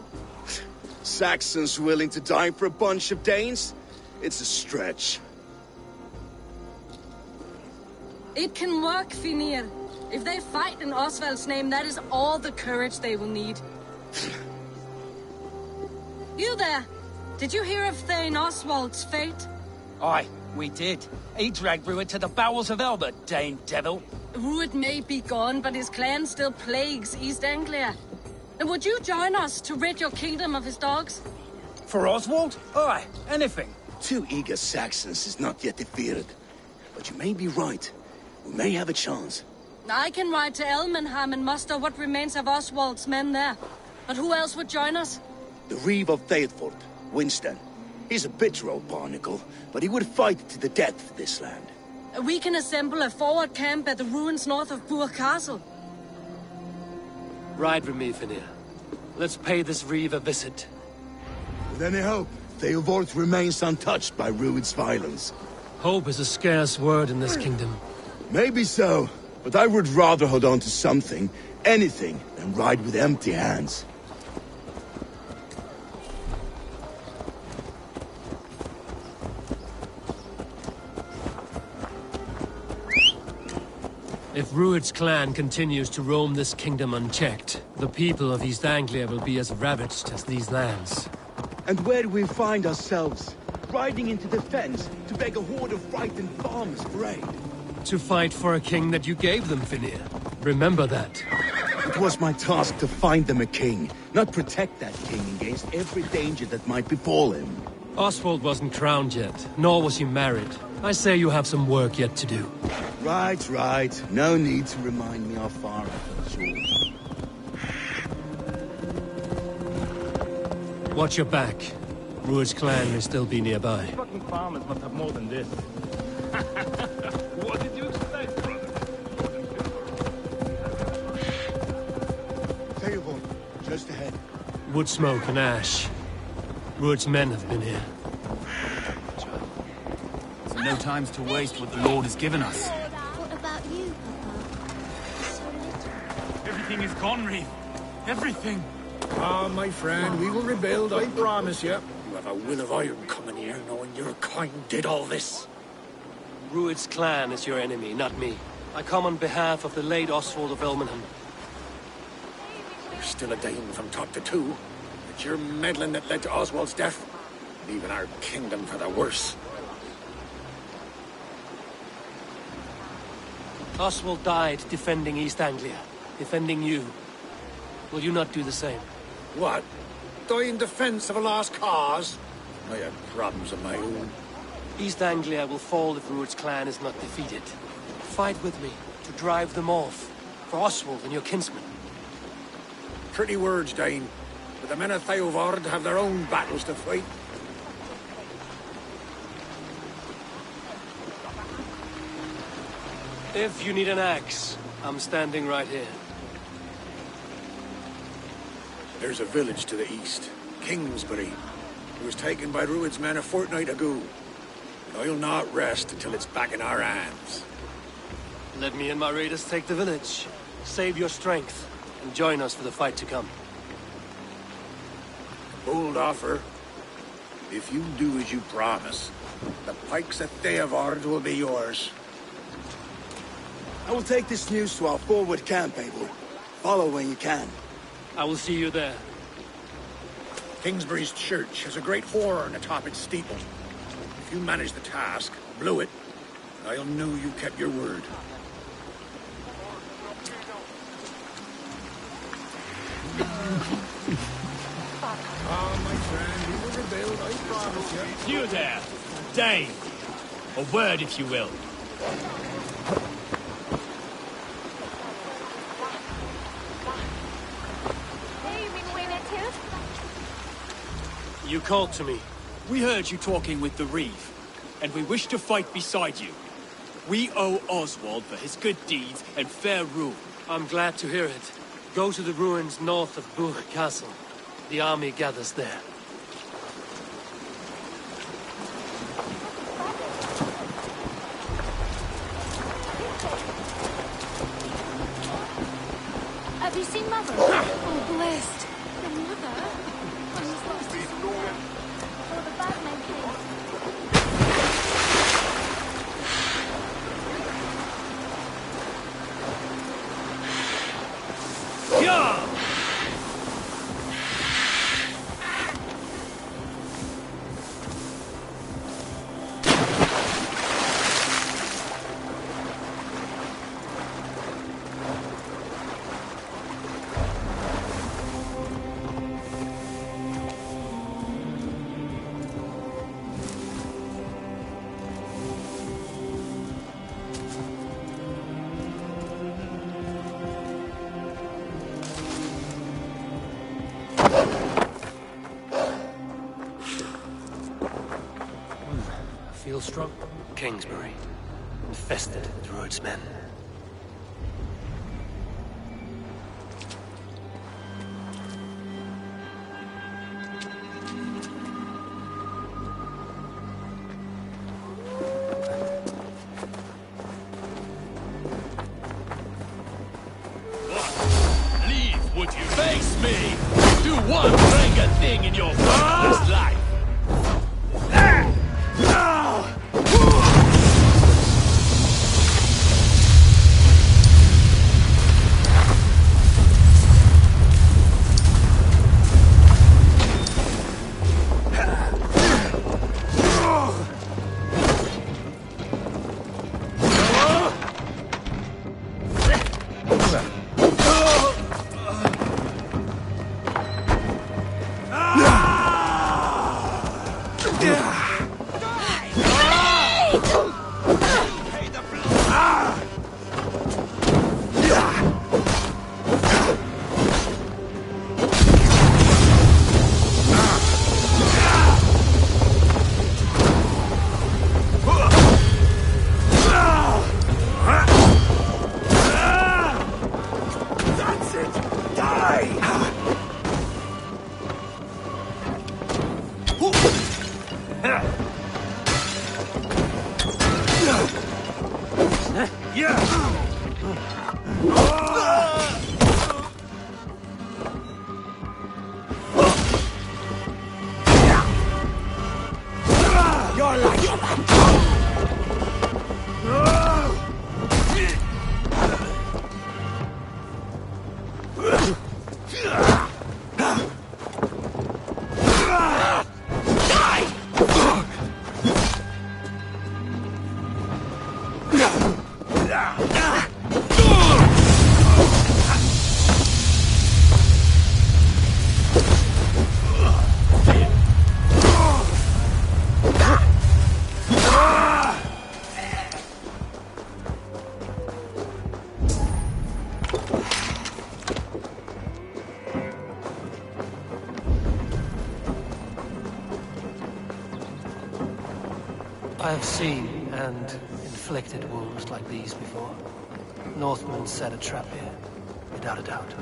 Saxons willing to die for a bunch of Danes? It's a stretch. It can work, Finir. If they fight in Oswald's name, that is all the courage they will need. You there! Did you hear of Thane Oswald's fate? Aye, we did. He dragged Rued to the bowels of hell, the Dane devil. Rued may be gone, but his clan still plagues East Anglia. And would you join us to rid your kingdom of his dogs? For Oswald? Aye, anything. 2 eager Saxons is not yet defeated. But you may be right. We may have a chance. I can ride to Elmenham and muster what remains of Oswald's men there. But who else would join us? The Reeve of Thetford, Winston. He's a bitter old barnacle, but he would fight to the death for this land. We can assemble a forward camp at the ruins north of Bure Castle. Ride with me, Finir. Let's pay this Reeve a visit. With any hope, Theovorth remains untouched by Rued's violence. Hope is a scarce word in this kingdom. Maybe so, but I would rather hold on to something, anything, than ride with empty hands. If Rued's clan continues to roam this kingdom unchecked, the people of East Anglia will be as ravaged as these lands. And where do we find ourselves? Riding into defense to beg a horde of frightened farmers for aid. To fight for a king that you gave them, Finir. Remember that. It was my task to find them a king, not protect that king against every danger that might befall him. Oswald wasn't crowned yet, nor was he married. I say you have some work yet to do. Right. No need to remind me how far I fell short. Watch your back. Rued's clan may still be nearby. Fucking farmers must have more than this. What did you expect, brother? Theobald, just ahead. Wood smoke and ash. Rued's men have been here. So no times to waste what the Lord has given us. What about you, Papa? So little. Everything is gone, Reeve. Everything. Ah, my friend, we will rebuild, I promise you. You have a will of iron coming here, knowing your kind did all this. Rued's clan is your enemy, not me. I come on behalf of the late Oswald of Elmenham. You're still a Dane from top to two. It's your meddling that led to Oswald's death, leaving our kingdom for the worse. Oswald died defending East Anglia, defending you. Will you not do the same? What? Die in defense of a lost cause? I have problems of my own. East Anglia will fall if Rued's clan is not defeated. Fight with me to drive them off, for Oswald and your kinsmen. Pretty words, Dane. But the men of Theovard have their own battles to fight. If you need an axe, I'm standing right here. There's a village to the east, Kingsbury. It was taken by Rued's men a fortnight ago. And I'll not rest until it's back in our hands. Let me and my raiders take the village. Save your strength, and join us for the fight to come. Bold offer. If you do as you promise, the pikes at Theovard will be yours. I will take this news to our forward camp, Abel. Follow when you can. I will see you there. Kingsbury's church has a great horn atop its steeple. If you manage the task, blew it, I'll know you kept your word. Ah, my friend, we will rebuild, I promise you. You there, Dane. A word, if you will. You called to me. We heard you talking with the Reeve, and we wish to fight beside you. We owe Oswald for his good deeds and fair rule. I'm glad to hear it. Go to the ruins north of Bure Castle. The army gathers there. Have you seen Mother? Oh, blessed. Your mother? Oh, the bad men came. feel strong? Kingsbury, infested with Druid's men. Would you face me? Do one banger thing in your worthless life. I have seen and inflicted wounds like these before. Northmen set a trap here, without a doubt.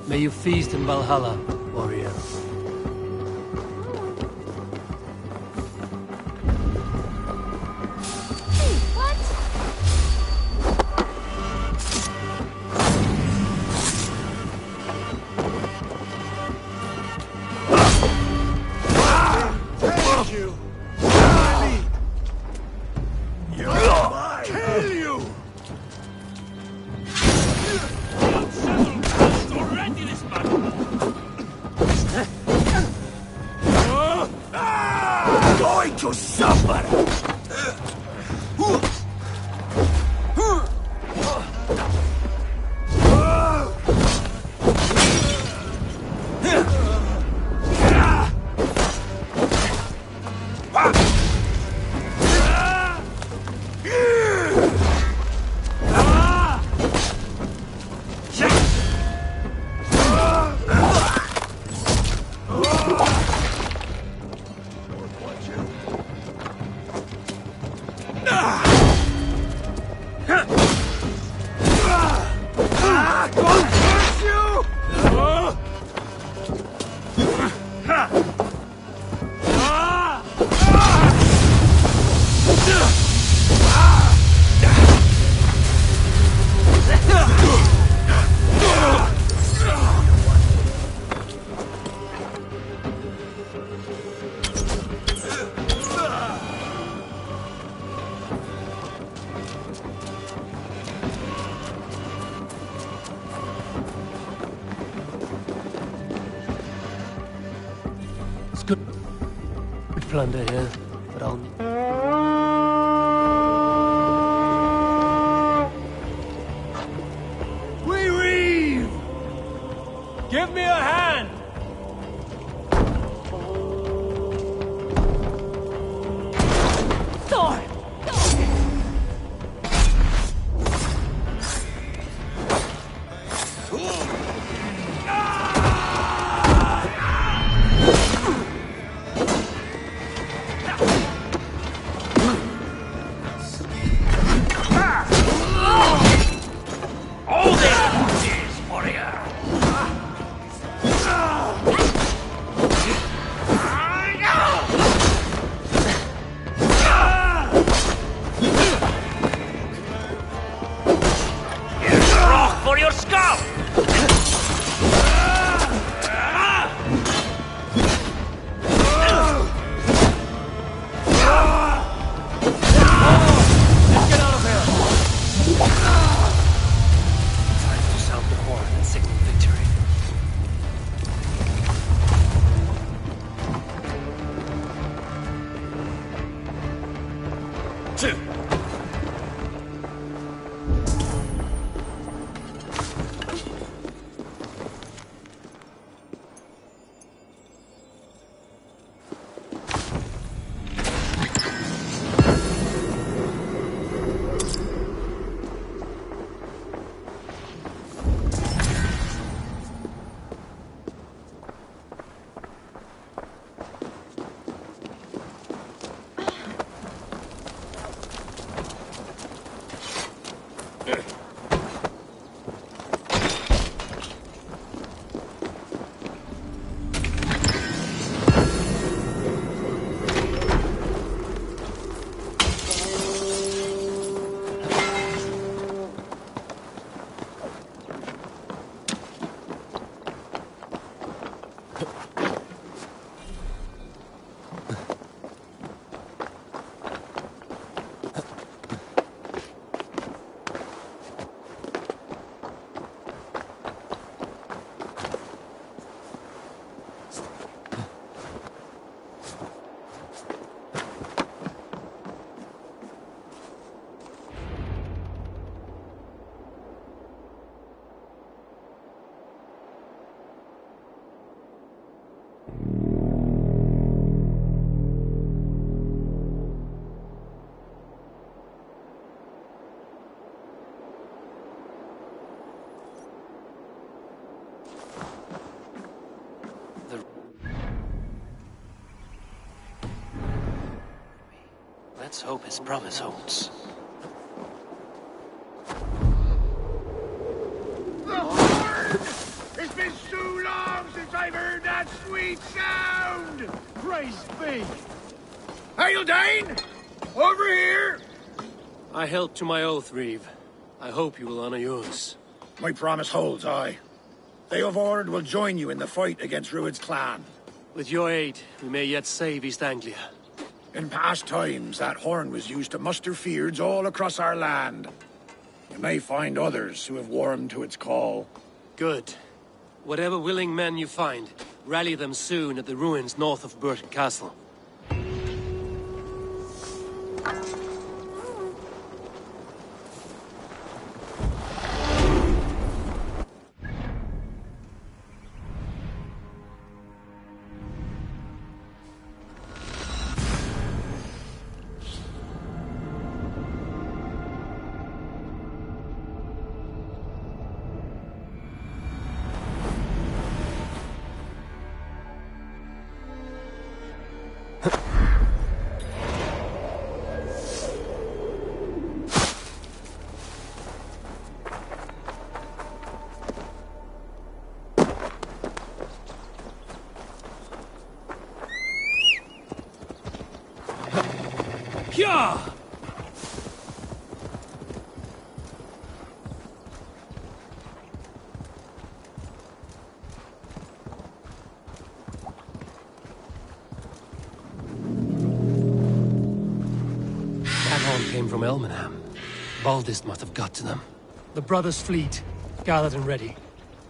May you feast in Valhalla, warrior. plunder here, but I'll... We reeve! Give me a hand! Thor! For your scalp! Let's get out of here! Time to sound the horn and signal victory. Let's hope his promise holds. The horn! It's been so long since I've heard that sweet sound! Praise be! Hail, Dane! Over here! I held to my oath, Reeve. I hope you will honor yours. My promise holds, aye. Theovord will join you in the fight against Rued's clan. With your aid, we may yet save East Anglia. In past times, that horn was used to muster fyrds all across our land. You may find others who have warmed to its call. Good. Whatever willing men you find, rally them soon at the ruins north of Burton Castle. Pia! That horn came from Elmenham. Baldist must have got to them. The brothers' fleet, gathered and ready.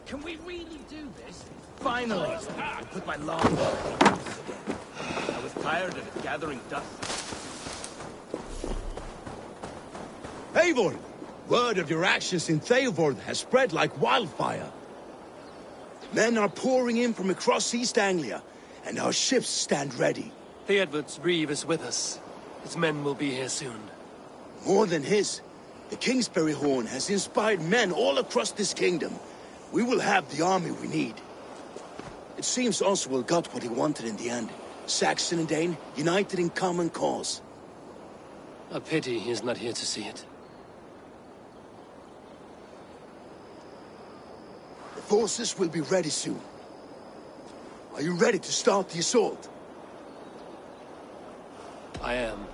Can we really do this? Finally! I put my long I was tired of it gathering dust. Eivor! Word of your actions in Theodord has spread like wildfire. Men are pouring in from across East Anglia, and our ships stand ready. Theodward's reeve is with us. His men will be here soon. More than his, the Kingsbury Horn has inspired men all across this kingdom. We will have the army we need. It seems Oswald got what he wanted in the end. Saxon and Dane, united in common cause. A pity he is not here to see it. The forces will be ready soon. Are you ready to start the assault? I am.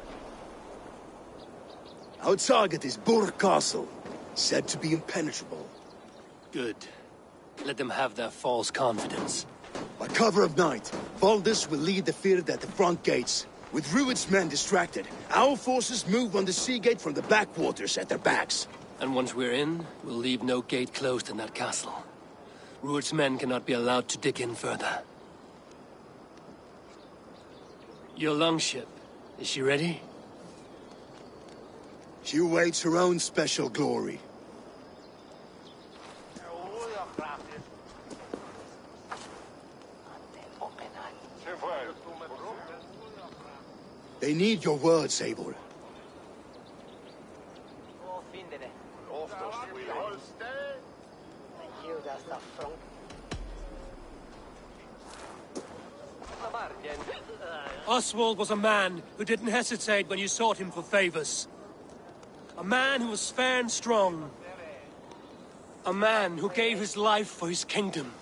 Our target is Burg Castle, said to be impenetrable. Good. Let them have their false confidence. By cover of night, Valdis will lead the field at the front gates. With Rued's men distracted, our forces move on the sea gate from the backwaters at their backs. And once we're in, we'll leave no gate closed in that castle. Rued's men cannot be allowed to dig in further. Your longship, is she ready? She awaits her own special glory. They need your words, Eivor. Oswald was a man who didn't hesitate when you sought him for favors. A man who was fair and strong. A man who gave his life for his kingdom.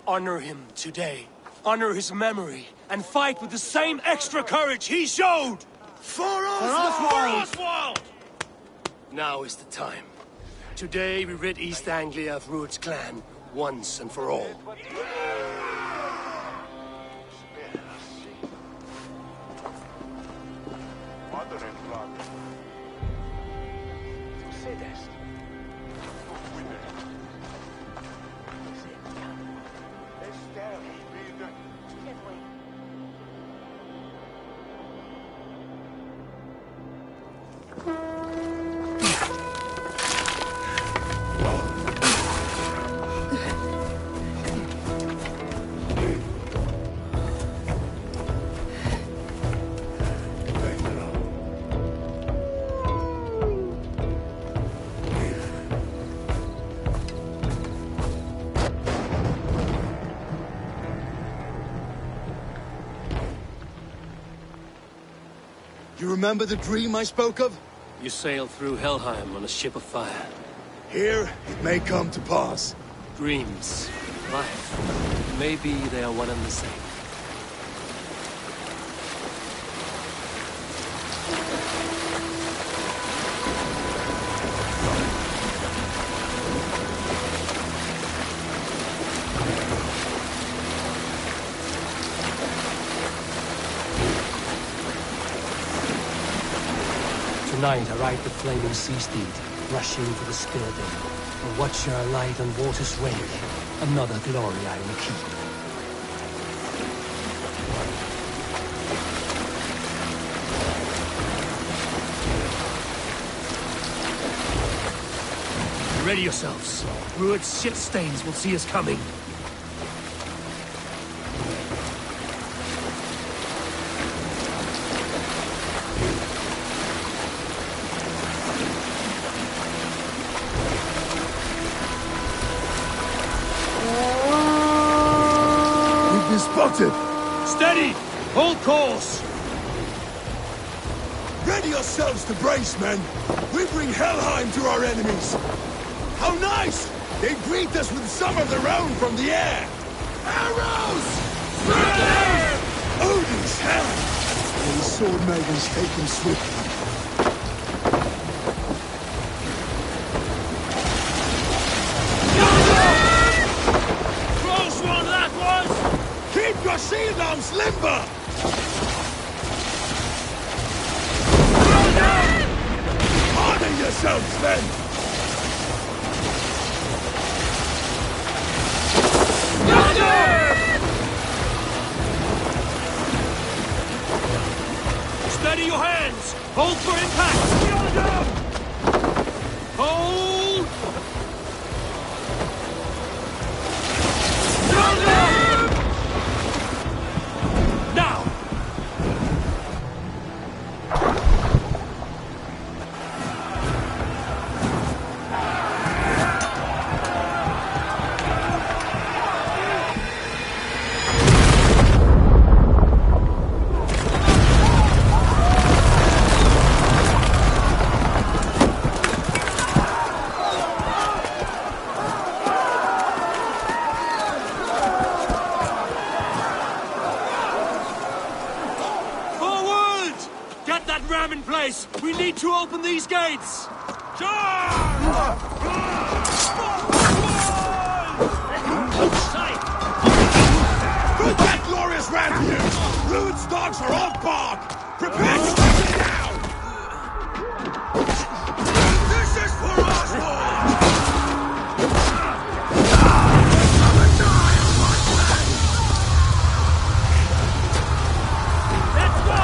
Honor him today. Honor his memory. And fight with the same extra courage he showed! For Oswald! For Oswald! Now is the time. Today we rid East Anglia of Rued's clan, once and for all. You remember the dream I spoke of? You sailed through Helheim on a ship of fire. Here, it may come to pass. Dreams, life, maybe they are one and the same. Tonight I ride the flaming sea steed, rushing for the Skirden. A watcher I light on water's wake, another glory I will keep. Ready yourselves. Rued's ship stains will see us coming. Spotted! Steady! Hold course! Ready yourselves to brace, men! We bring Helheim to our enemies! How nice! They greet us with some of their own from the air! Arrows! Odin's hand! These sword maidens take them swiftly. Keep your shield arms limber! Honor yourselves, men! your hands! Hold for impact! Hold! Now! In place! We need to open these gates! Put that glorious ram here! Rude's dogs are off bark! Prepare to cut it down! This is for Oswald! Come and die on my friend! Let's go!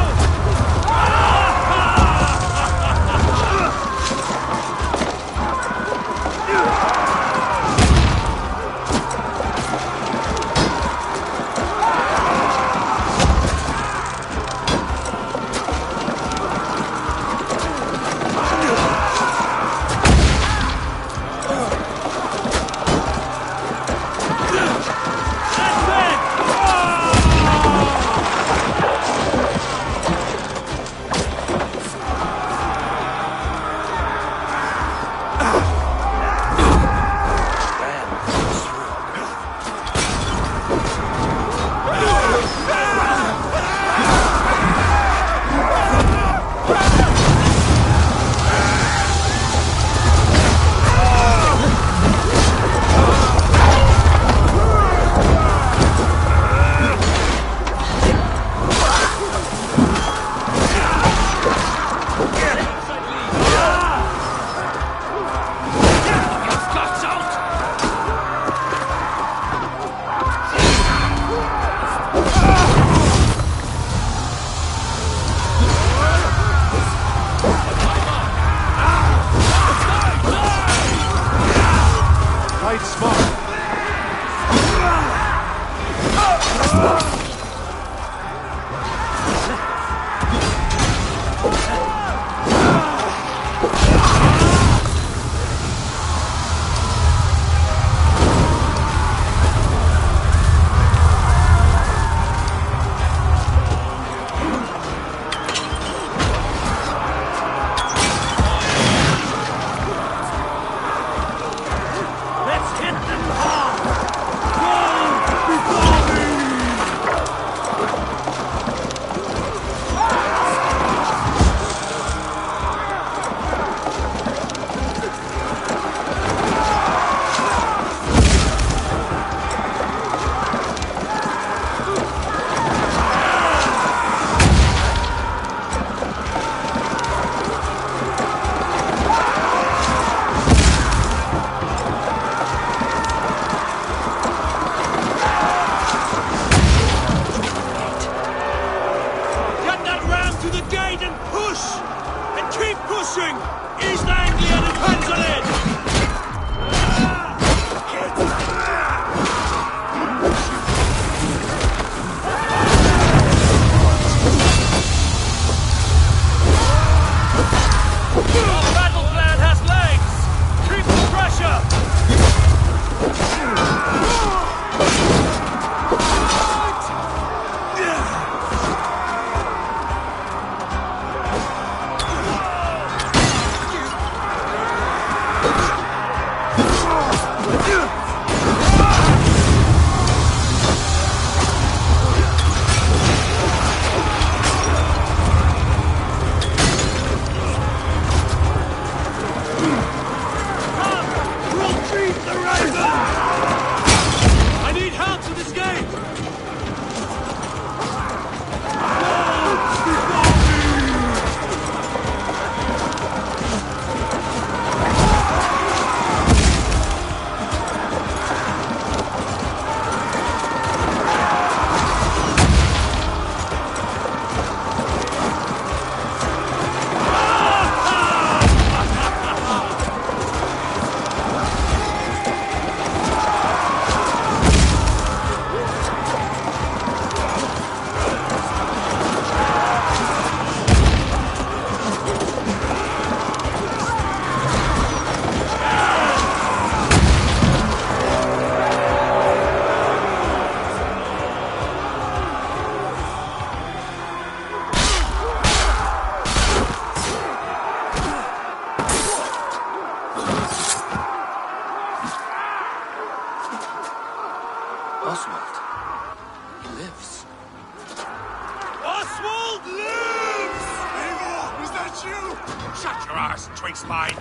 you! Shut your arse, twig spine!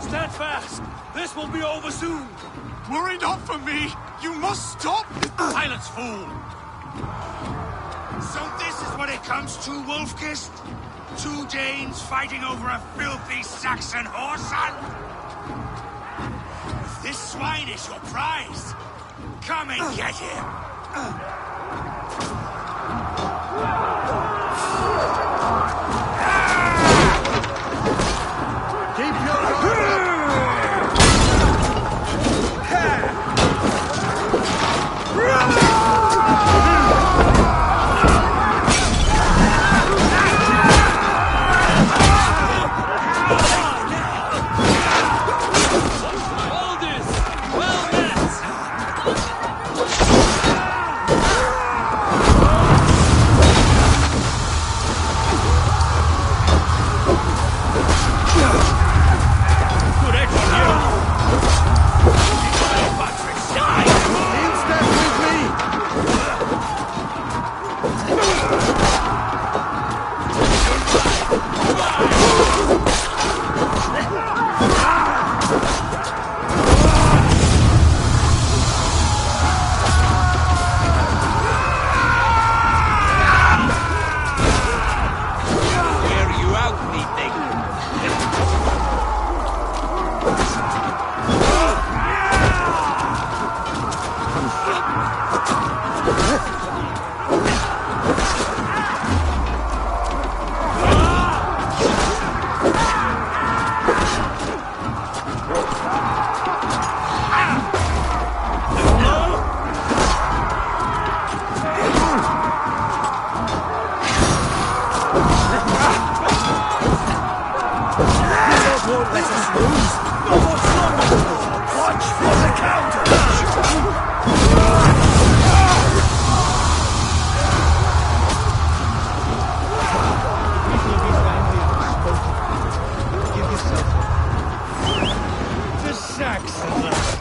Stand fast! This will be over soon! Worry not for me! You must stop! Silence, fool! So this is what it comes to, Wolfkist? 2 Danes fighting over a filthy Saxon whoreson? If this swine is your prize, come and get him! Keep your guard up!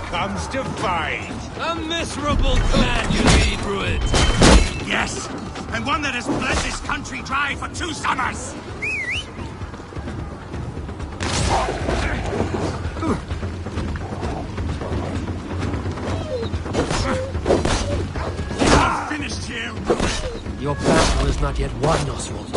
Comes to fight. A miserable clan you lead, Rued. Yes, and one that has bled this country dry for 2 summers! You're finished here, Rued. Your battle is not yet won, Oswald.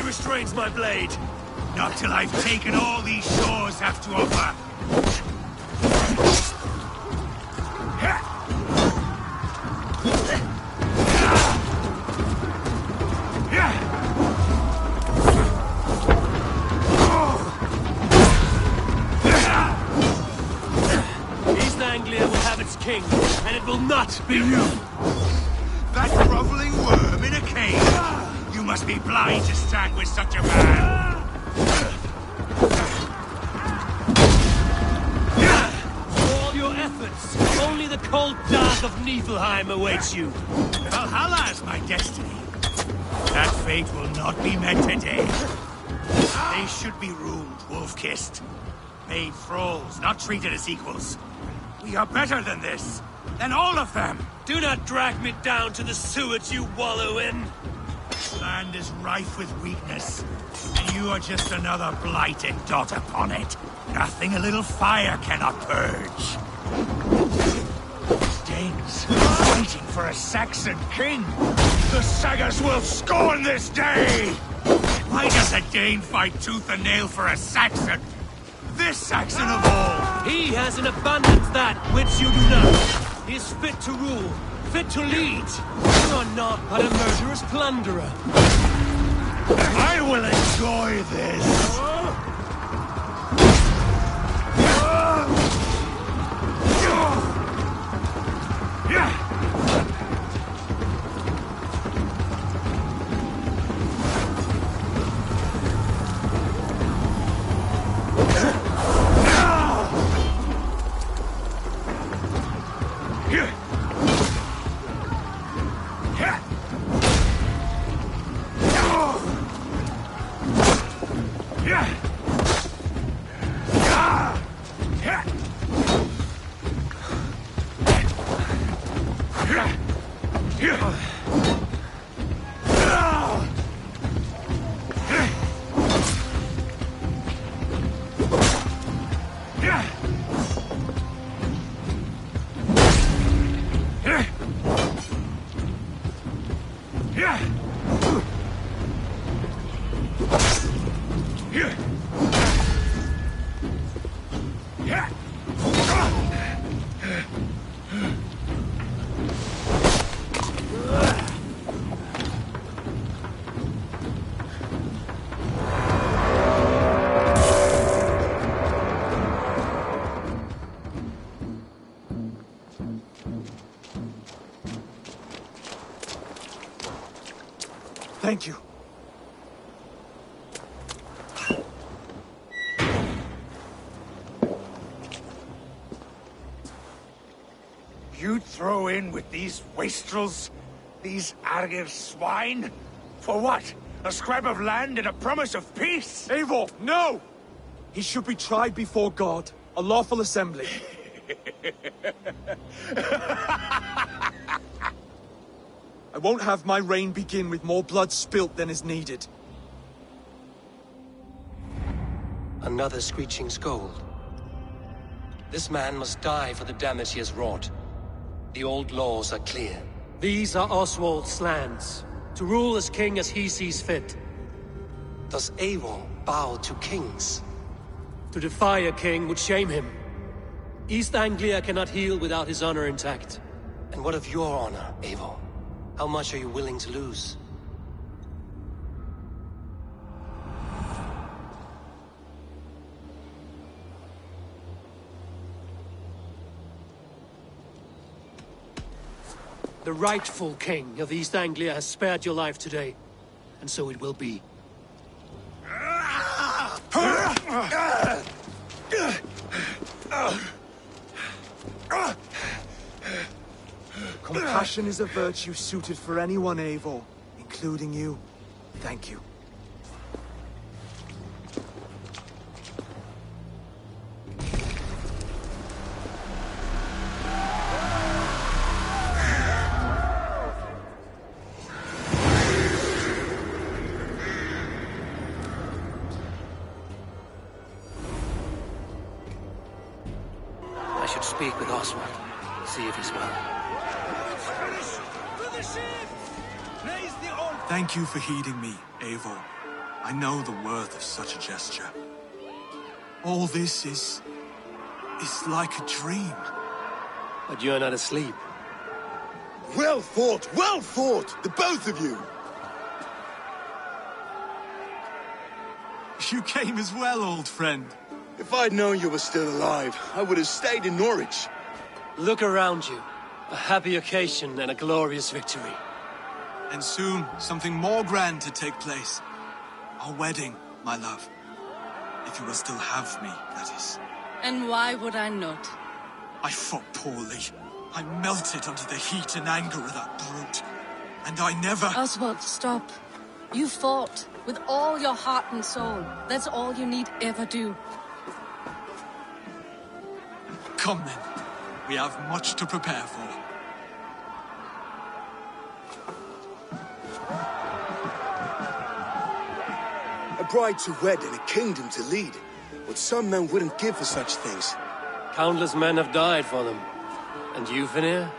Restrains my blade. Not till I've taken all these shores have to offer. East Anglia will have its king, and it will not be you. That groveling worm in a cave. You must be blind to stand with such a man! For all your efforts, only the cold dark of Niflheim awaits you. Valhalla is my destiny. That fate will not be met today. They should be ruled, wolf-kissed. Made thralls, not treated as equals. We are better than this. Than all of them. Do not drag me down to the sewage you wallow in. Land is rife with weakness, and you are just another blighted dot upon it. Nothing a little fire cannot purge. Danes fighting for a Saxon king. The sagas will scorn this day! Why does a Dane fight tooth and nail for a Saxon? This Saxon of all! He has in abundance that which you do not. He is fit to rule. Fit to lead. You are not but a murderous plunderer. I will enjoy this. Thank you. You'd throw in with these wastrels? These Argir swine? For what? A scrap of land and a promise of peace? Eivor, no! He should be tried before God, a lawful assembly. I won't have my reign begin with more blood spilt than is needed. Another screeching scold. This man must die for the damage he has wrought. The old laws are clear. These are Oswald's lands, to rule as king as he sees fit. Does Eivor bow to kings? To defy a king would shame him. East Anglia cannot heal without his honor intact. And what of your honor, Eivor? How much are you willing to lose? The rightful king of East Anglia has spared your life today, and so it will be. Compassion is a virtue suited for anyone, Eivor, including you. Thank you. I should speak with Oswald, see if he's well. Thank you for heeding me, Eivor. I know the worth of such a gesture. All this is like a dream. But you're not asleep. Well fought, the both of you! You came as well, old friend. If I'd known you were still alive, I would have stayed in Norwich. Look around you. A happy occasion and a glorious victory. And soon, something more grand to take place. Our wedding, my love. If you will still have me, that is. And why would I not? I fought poorly. I melted under the heat and anger of that brute. And I never... Oswald, stop. You fought with all your heart and soul. That's all you need ever do. Come then. We have much to prepare for. A bride to wed and a kingdom to lead. What some men wouldn't give for such things. Countless men have died for them. And you, Vanir?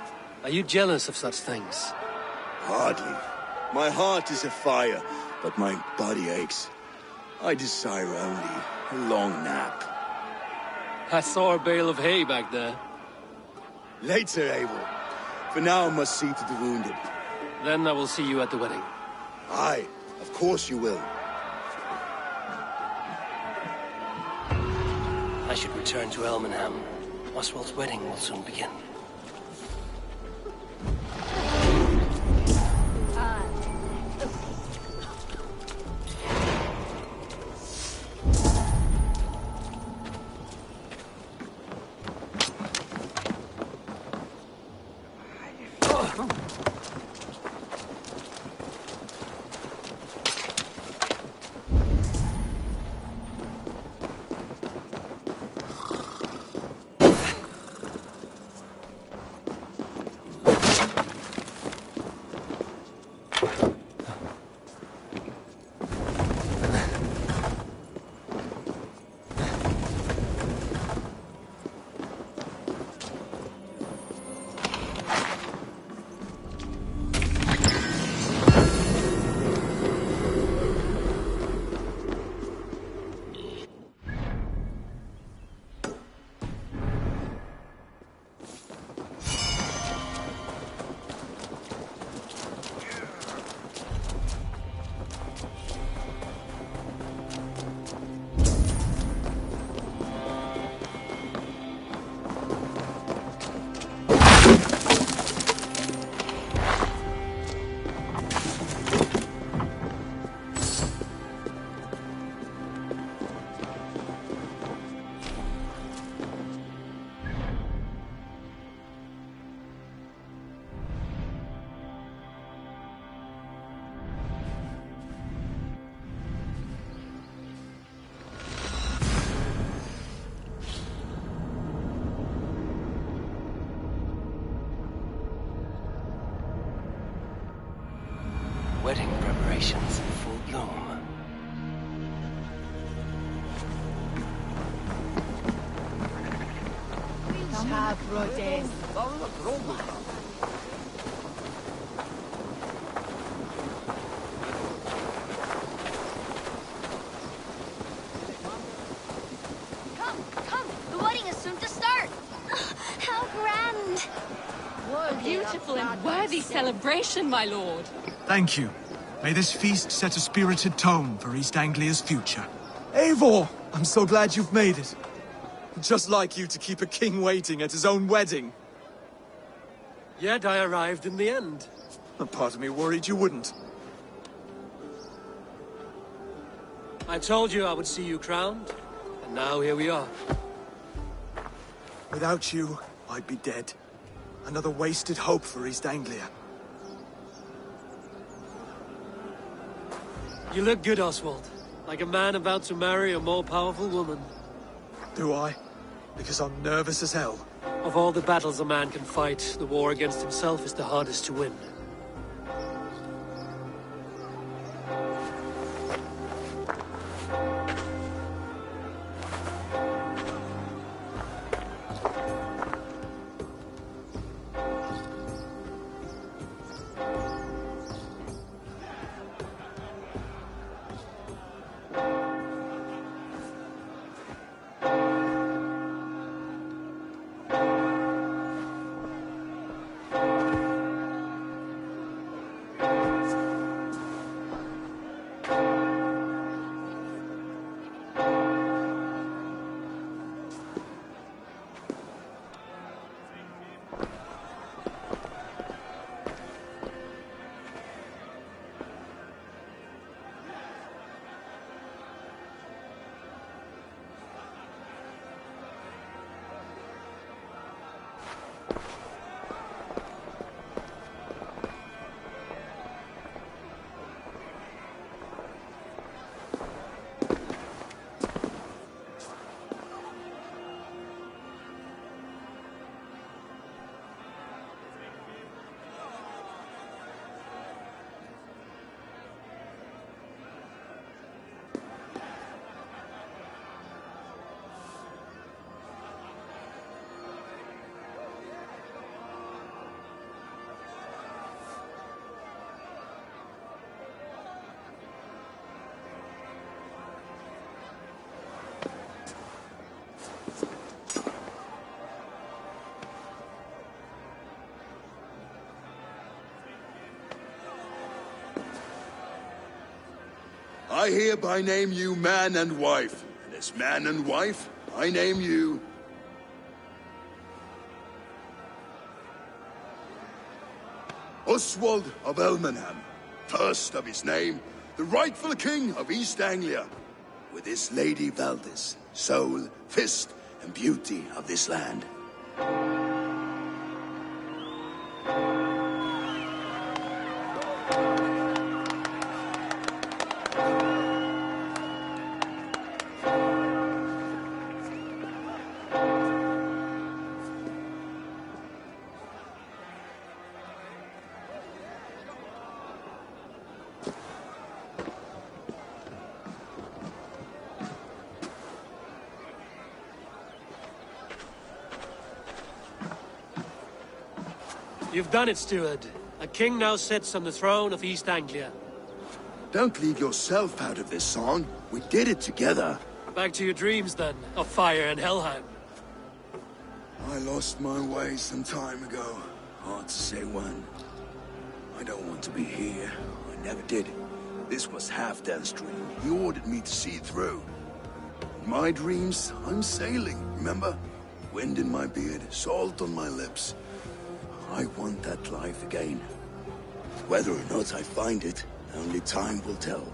Are you jealous of such things? Hardly. My heart is afire, but my body aches. I desire only a long nap. I saw a bale of hay back there. Later, Eivor. For now, I must see to the wounded. Then I will see you at the wedding. Aye, of course you will. I should return to Elmenham. Oswald's wedding will soon begin. celebrations in full bloom. Come! The wedding is soon to start! How grand! A beautiful and worthy celebration, my lord. Thank you. May this feast set a spirited tone for East Anglia's future. Eivor! I'm so glad you've made it. Just like you to keep a king waiting at his own wedding. Yet I arrived in the end. A part of me worried you wouldn't. I told you I would see you crowned, and now here we are. Without you, I'd be dead. Another wasted hope for East Anglia. You look good, Oswald. Like a man about to marry a more powerful woman. Do I? Because I'm nervous as hell. Of all the battles a man can fight, the war against himself is the hardest to win. I hereby name you man and wife, and as man and wife, I name you... Oswald of Elmenham, first of his name, the rightful king of East Anglia, with his lady Valdis, soul, fist, and beauty of this land. You've done it, steward. A king now sits on the throne of East Anglia. Don't leave yourself out of this song. We did it together. Back to your dreams, then, of fire and Helheim. I lost my way some time ago. Hard to say when. I don't want to be here. I never did. This was Halfdan's dream. He ordered me to see it through. In my dreams, I'm sailing, remember? Wind in my beard, salt on my lips. I want that life again. Whether or not I find it, only time will tell.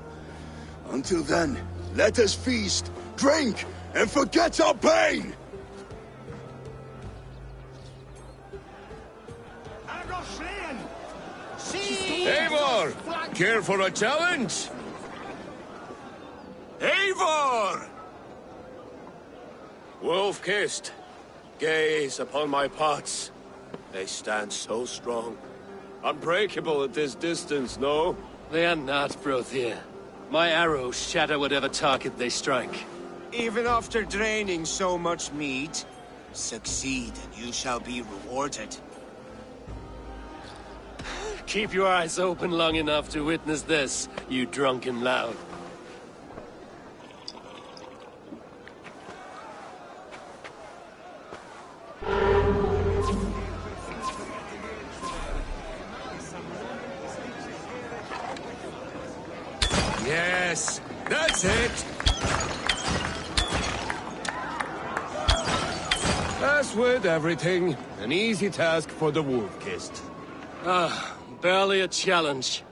Until then, let us feast, drink, and forget our pain! Eivor! Care for a challenge? Eivor! Wolf-kissed, gaze upon my pots. They stand so strong. Unbreakable at this distance, no? They are not, Brothier. My arrows shatter whatever target they strike. Even after draining so much mead, succeed and you shall be rewarded. Keep your eyes open long enough to witness this, you drunken lout. Yes, that's it! As with everything, an easy task for the wolf-kissed. Barely a challenge.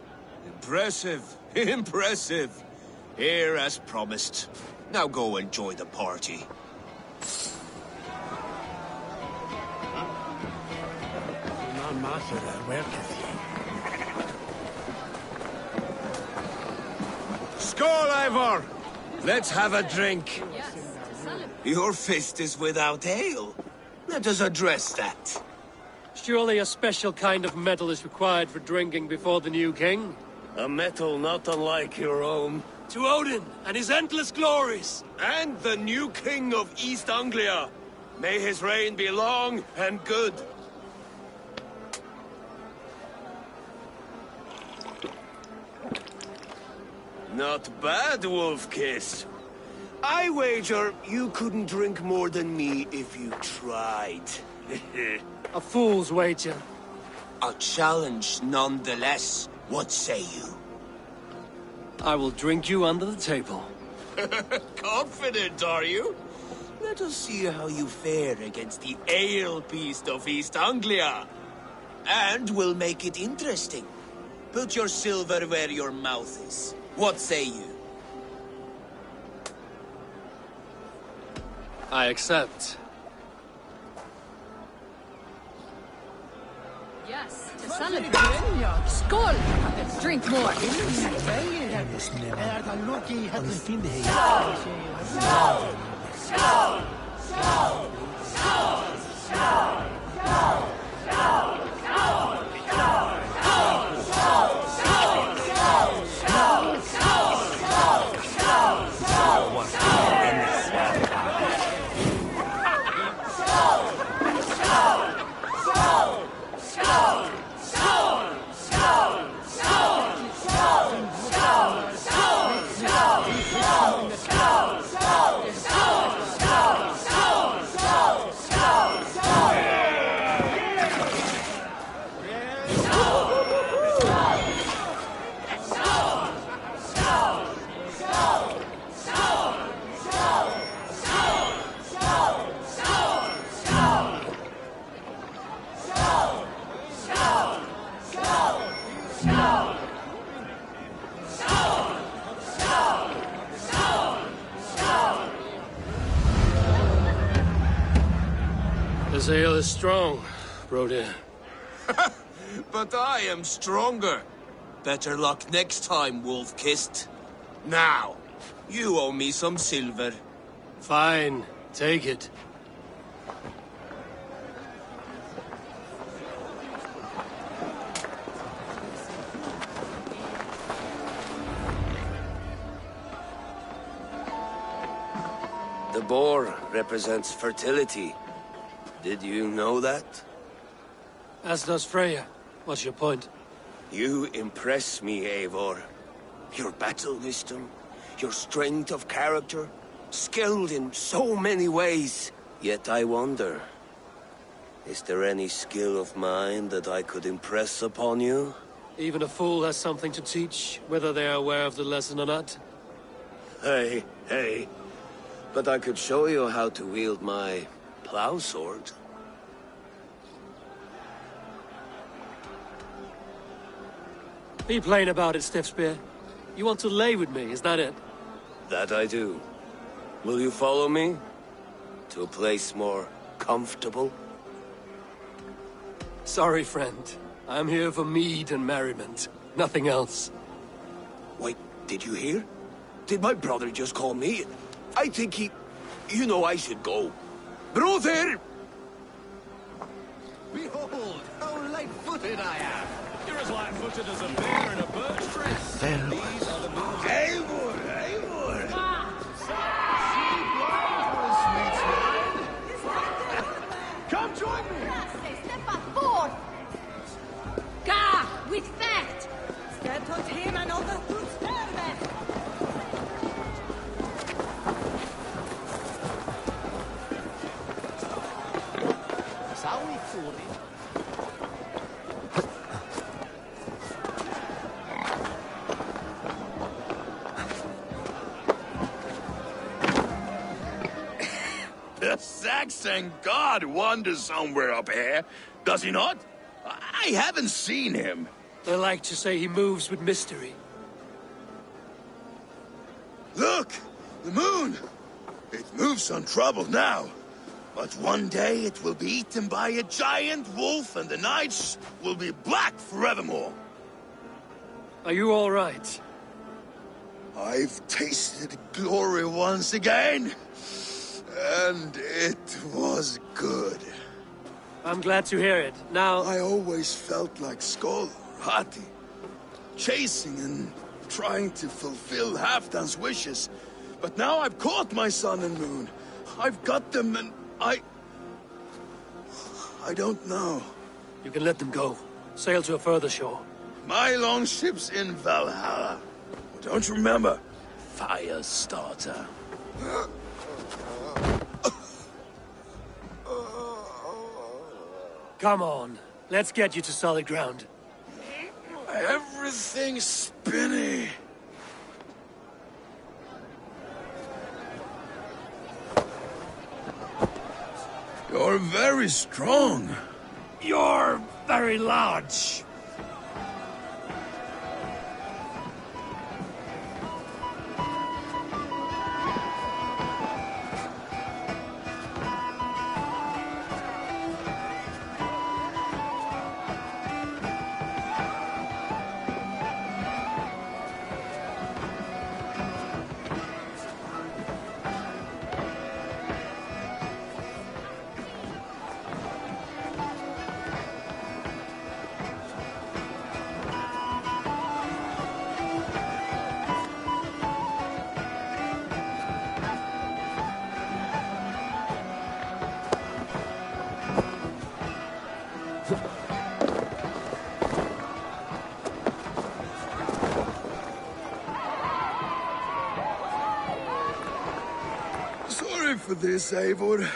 Impressive, impressive. Here as promised. Now go enjoy the party. Skål, Ivor! Let's have a drink. Your fist is without ale. Let us address that. Surely a special kind of metal is required for drinking before the new king? A metal not unlike your own. To Odin and his endless glories! And the new king of East Anglia. May his reign be long and good. Not bad, Wolf-Kiss. I wager you couldn't drink more than me if you tried. A fool's wager. A challenge nonetheless. What say you? I will drink you under the table. Confident, are you? Let us see how you fare against the ale beast of East Anglia. And we'll make it interesting. Put your silver where your mouth is. What say you? I accept. Yes, to celebrate. Skål! Drink more. This ale is strong, Brody. But I am stronger. Better luck next time, Wolf-Kissed. Now, you owe me some silver. Fine, take it. The boar represents fertility. Did you know that? As does Freya. What's your point? You impress me, Eivor. Your battle wisdom, your strength of character, skilled in so many ways. Yet I wonder, is there any skill of mine that I could impress upon you? Even a fool has something to teach, whether they are aware of the lesson or not. Hey. But I could show you how to wield my plow sword. Be plain about it, Stiffspear. You want to lay with me, is that it? That I do. Will you follow me? To a place more comfortable? Sorry, friend. I'm here for mead and merriment. Nothing else. Wait, did you hear? Did my brother just call me? I think he... You know I should go. Brother! Behold, how light-footed I am! You're as light-footed as a bear in a birch tree. These are the moves. Eivor! Eivor! Come join me! Step up forward! Ga! With fact! Sted tot him and over who's nervous! Sawi Furi. The Saxon god wanders somewhere up here, does he not? I haven't seen him. They like to say he moves with mystery. Look! The moon! It moves untroubled now. But one day it will be eaten by a giant wolf and the nights will be black forevermore. Are you all right? I've tasted glory once again. And it was good. I'm glad to hear it. Now... I always felt like Skoll, Hati. Chasing and trying to fulfill Halfdan's wishes. But now I've caught my sun and moon. I've got them and I don't know. You can let them go. Sail to a further shore. My longship's in Valhalla. Don't you remember? Fire starter. Come on. Let's get you to solid ground. Everything's spinny. You're very strong. You're very large. Sorry for this, Eivor.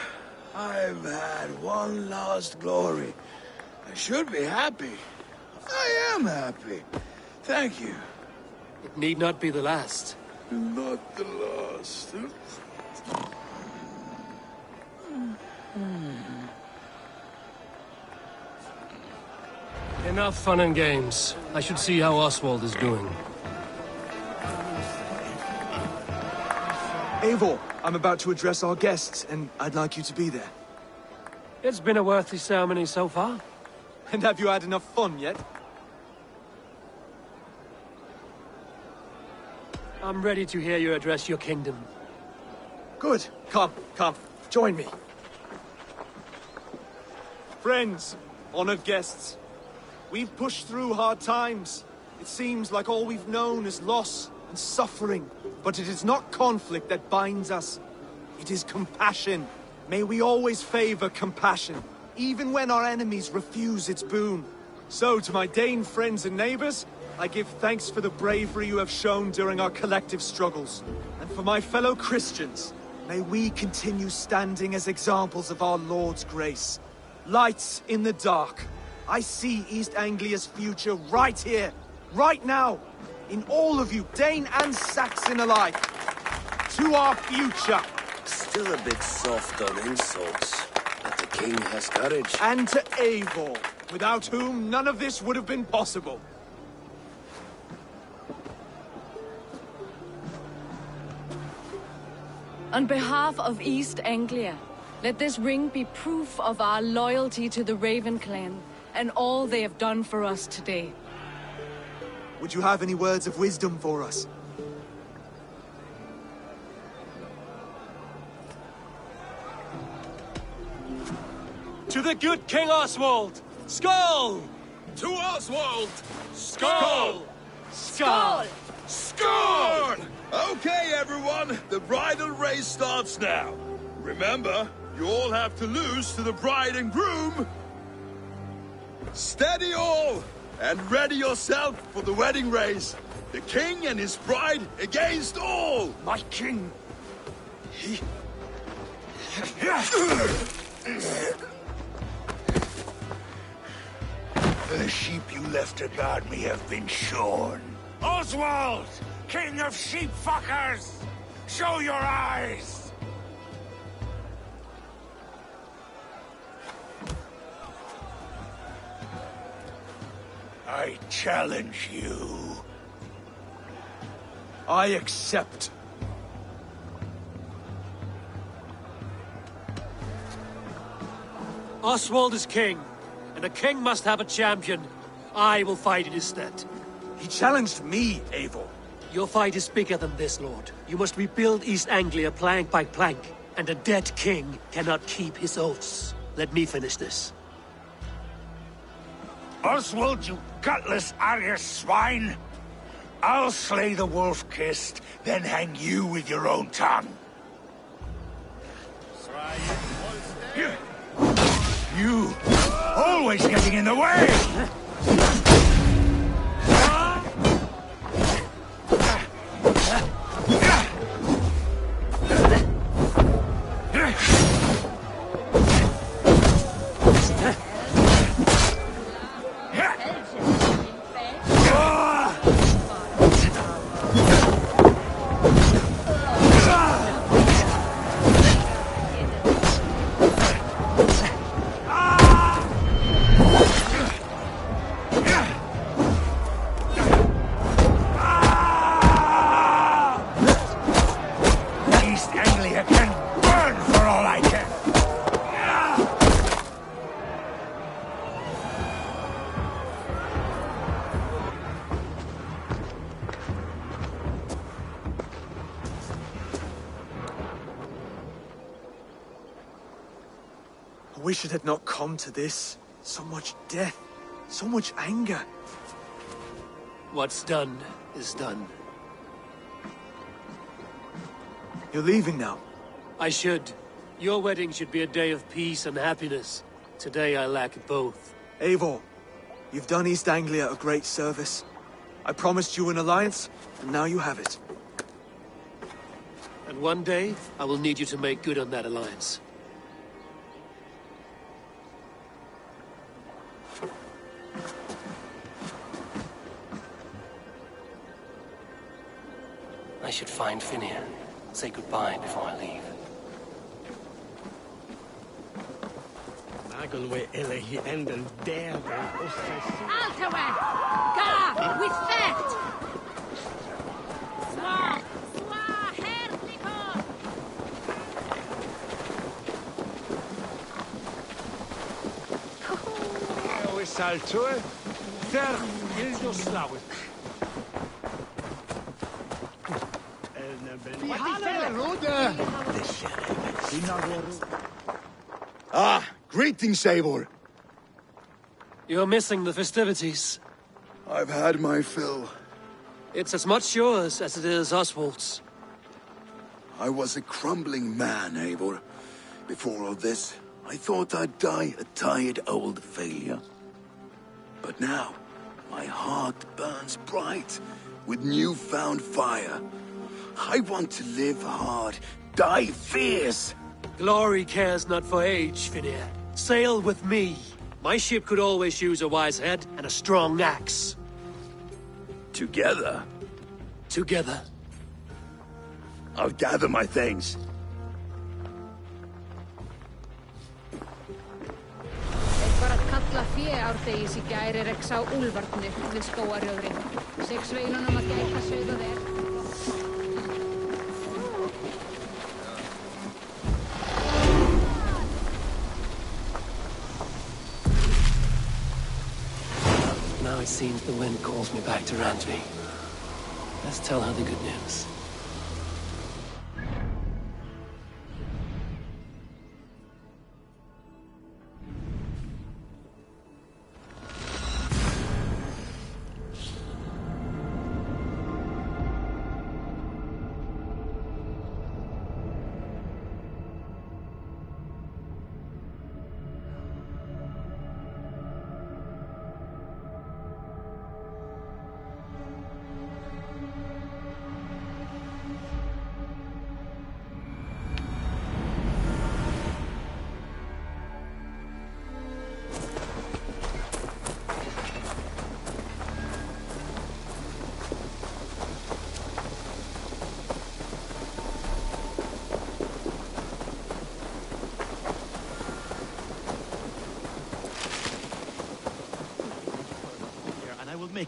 I've had one last glory. I should be happy. I am happy. Thank you. It need not be the last. Not the last. Enough fun and games. I should see how Oswald is doing. Eivor, I'm about to address our guests, and I'd like you to be there. It's been a worthy ceremony so far. And have you had enough fun yet? I'm ready to hear you address your kingdom. Good. Come, join me. Friends, honored guests, we've pushed through hard times. It seems like all we've known is loss and suffering. But it is not conflict that binds us. It is compassion. May we always favor compassion, even when our enemies refuse its boon. So, to my Dane friends and neighbors, I give thanks for the bravery you have shown during our collective struggles. And for my fellow Christians, may we continue standing as examples of our Lord's grace. Lights in the dark. I see East Anglia's future right here, right now. In all of you, Dane and Saxon alike. To our future. Still a bit soft on insults, but the king has courage. And to Eivor, without whom none of this would have been possible. On behalf of East Anglia, let this ring be proof of our loyalty to the Raven clan and all they have done for us today. Would you have any words of wisdom for us? To the good King Oswald! Skull! To Oswald! Skull! Skull! Skull! Okay, everyone, the bridal race starts now. Remember, you all have to lose to the bride and groom. Steady all, and ready yourself for the wedding race. The king and his bride against all! My king! He... The sheep you left to guard me have been shorn. Oswald! King of sheep fuckers! Show your eyes! I challenge you. I accept. Oswald is king, and a king must have a champion. I will fight in his stead. He challenged me, Eivor. Your fight is bigger than this, Lord. You must rebuild East Anglia plank by plank, and a dead king cannot keep his oaths. Let me finish this. Oswald, you gutless Arya swine! I'll slay the wolf-kissed, then hang you with your own tongue. You! Always getting in the way! East Anglia can burn for all I care! I wish it had not come to this. So much death, so much anger. What's done is done. You're leaving now. I should. Your wedding should be a day of peace and happiness. Today I lack both. Eivor, you've done East Anglia a great service. I promised you an alliance, and now you have it. And one day, I will need you to make good on that alliance. I should find Finnear. Say goodbye before I leave. Altawe! Ga! With that! Swa! Swa! Hernikon! Saltue, ter Ildoslawy. Ah, greetings, Eivor. You're missing the festivities. I've had my fill. It's as much yours as it is Oswald's. I was a crumbling man, Eivor. Before all this, I thought I'd die a tired old failure. But now, my heart burns bright with newfound fire. I want to live hard, die fierce. Glory cares not for age, Finnear. Sail with me. My ship could always use a wise head and a strong axe. Together? Together. I'll gather my things. Var att kalla fjärdeisi käirereksi á Ulvartne við skóarjöðrin. Sex veilunum að gæta sögða þér. Now it seems the wind calls me back to Randvi. Let's tell her the good news.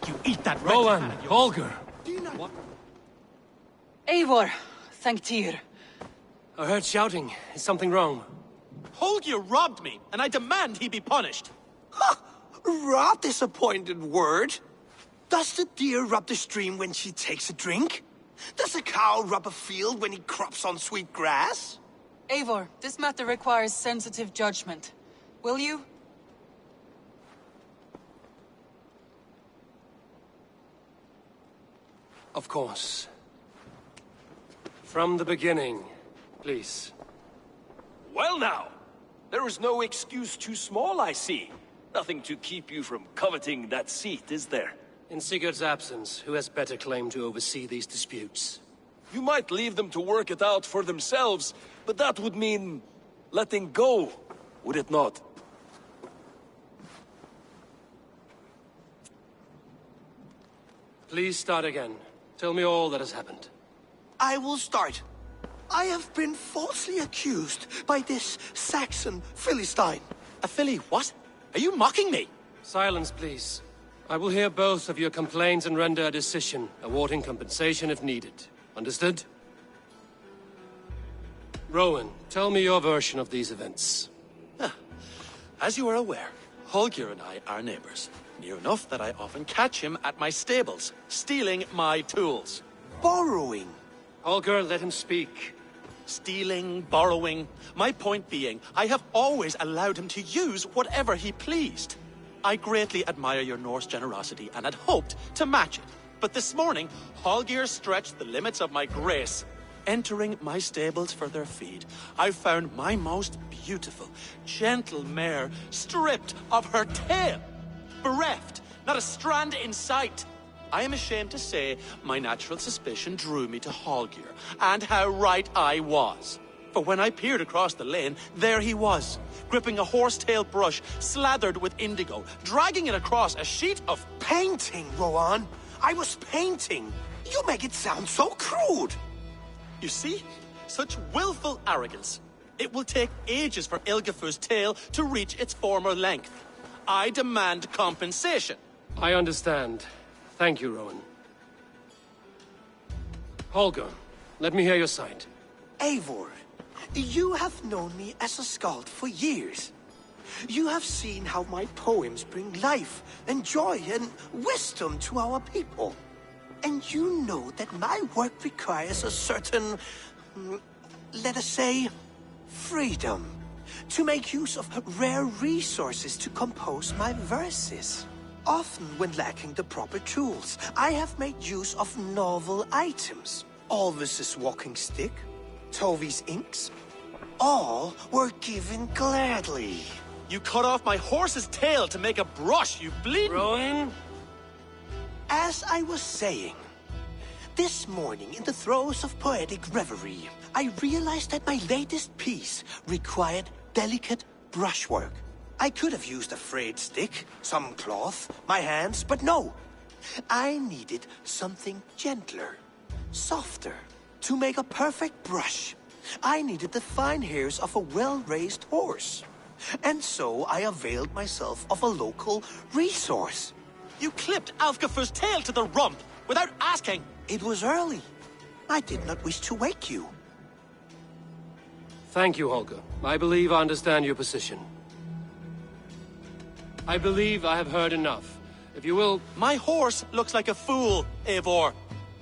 make you eat that Rowan, Holger. What? Eivor, thank Tyr. I heard shouting. Is something wrong? Holger robbed me, and I demand he be punished. Ha! Raw disappointed word. Does the deer rub the stream when she takes a drink? Does a cow rub a field when he crops on sweet grass? Eivor, this matter requires sensitive judgment. Will you? Of course. From the beginning, please. Well now, there is no excuse too small, I see. Nothing to keep you from coveting that seat, is there? In Sigurd's absence, who has better claim to oversee these disputes? You might leave them to work it out for themselves, but that would mean letting go, would it not? Please start again. Tell me all that has happened. I will start. I have been falsely accused by this Saxon Philistine. A Philly what? Are you mocking me? Silence, please. I will hear both of your complaints and render a decision, awarding compensation if needed. Understood? Rowan, tell me your version of these events. As you are aware, Holger and I are neighbors. Near enough that I often catch him at my stables, stealing my tools. Borrowing. Holger, let him speak. Stealing, borrowing. My point being, I have always allowed him to use whatever he pleased. I greatly admire your Norse generosity and had hoped to match it. But this morning, Holger stretched the limits of my grace. Entering my stables for their feed, I found my most beautiful, gentle mare stripped of her tail. Bereft, not a strand in sight. I am ashamed to say my natural suspicion drew me to Holger, and how right I was. For when I peered across the lane, there he was, gripping a horsetail brush slathered with indigo, dragging it across a sheet of painting, Rowan. I was painting. You make it sound so crude. You see? Such willful arrogance. It will take ages for Ilgafur's tail to reach its former length. I demand compensation. I understand. Thank you, Rowan. Holger, let me hear your side. Eivor, you have known me as a skald for years. You have seen how my poems bring life and joy and wisdom to our people. And you know that my work requires a certain, let us say, freedom. To make use of rare resources to compose my verses. Often when lacking the proper tools, I have made use of novel items. Alvis's walking stick, Tovi's inks, all were given gladly. You cut off my horse's tail to make a brush, you bleeding... Rowan? As I was saying, this morning in the throes of poetic reverie, I realized that my latest piece required delicate brushwork. I could have used a frayed stick, some cloth, my hands, but no. I needed something gentler, softer. To make a perfect brush, I needed the fine hairs of a well-raised horse. And so I availed myself of a local resource. You clipped Alfgafur's tail to the rump without asking. It was early. I did not wish to wake you. Thank you, Holger. I believe I understand your position. I believe I have heard enough. If you will... My horse looks like a fool, Eivor.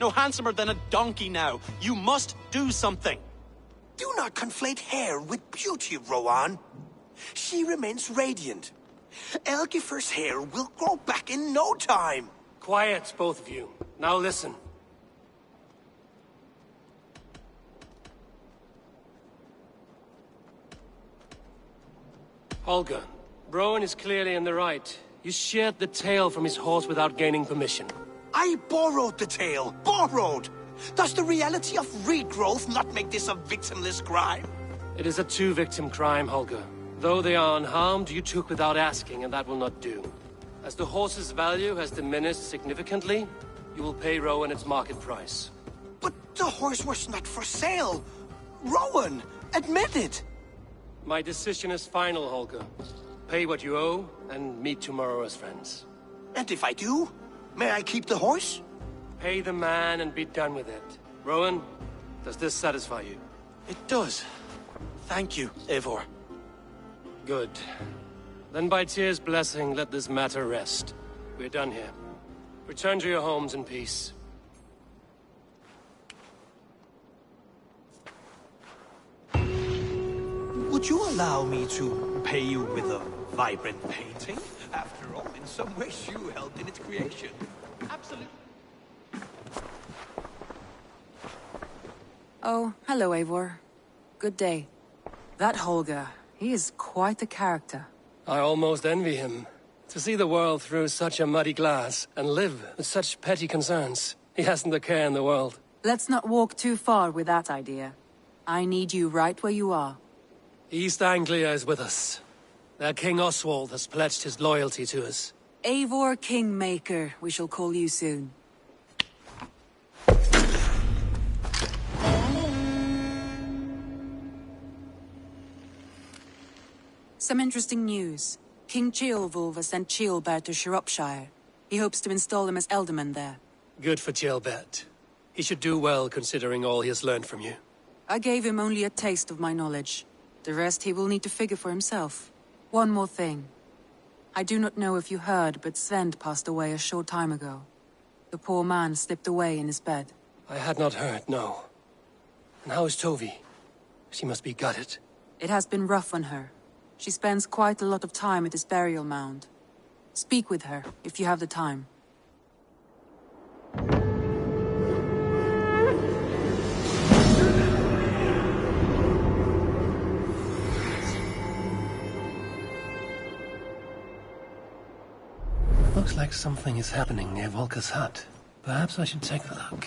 No handsomer than a donkey now. You must do something. Do not conflate hair with beauty, Rowan. She remains radiant. Elgifur's hair will grow back in no time. Quiet, both of you. Now listen. Holger, Rowan is clearly in the right. You sheared the tail from his horse without gaining permission. I borrowed the tail. Borrowed! Does the reality of regrowth not make this a victimless crime? It is a two-victim crime, Holger. Though they are unharmed, you took without asking, and that will not do. As the horse's value has diminished significantly, you will pay Rowan its market price. But the horse was not for sale. Rowan, admit it. My decision is final, Holger. Pay what you owe, and meet tomorrow as friends. And if I do? May I keep the horse? Pay the man and be done with it. Rowan, does this satisfy you? It does. Thank you, Eivor. Good. Then by Tyr's blessing, let this matter rest. We're done here. Return to your homes in peace. Would you allow me to pay you with a vibrant painting? After all, in some ways you helped in its creation. Absolutely. Oh, hello, Eivor. Good day. That Holger, he is quite the character. I almost envy him. To see the world through such a muddy glass, and live with such petty concerns. He hasn't a care in the world. Let's not walk too far with that idea. I need you right where you are. East Anglia is with us. Their King Oswald has pledged his loyalty to us. Eivor Kingmaker, we shall call you soon. Some interesting news. King Ceolwulf has sent Ceolbert to Shropshire. He hopes to install him as Elderman there. Good for Ceolbert. He should do well considering all he has learned from you. I gave him only a taste of my knowledge. The rest he will need to figure for himself. One more thing. I do not know if you heard, but Svend passed away a short time ago. The poor man slipped away in his bed. I had not heard, no. And how is Tovi? She must be gutted. It has been rough on her. She spends quite a lot of time at his burial mound. Speak with her, if you have the time. Looks like something is happening near Volker's hut. Perhaps I should take a look.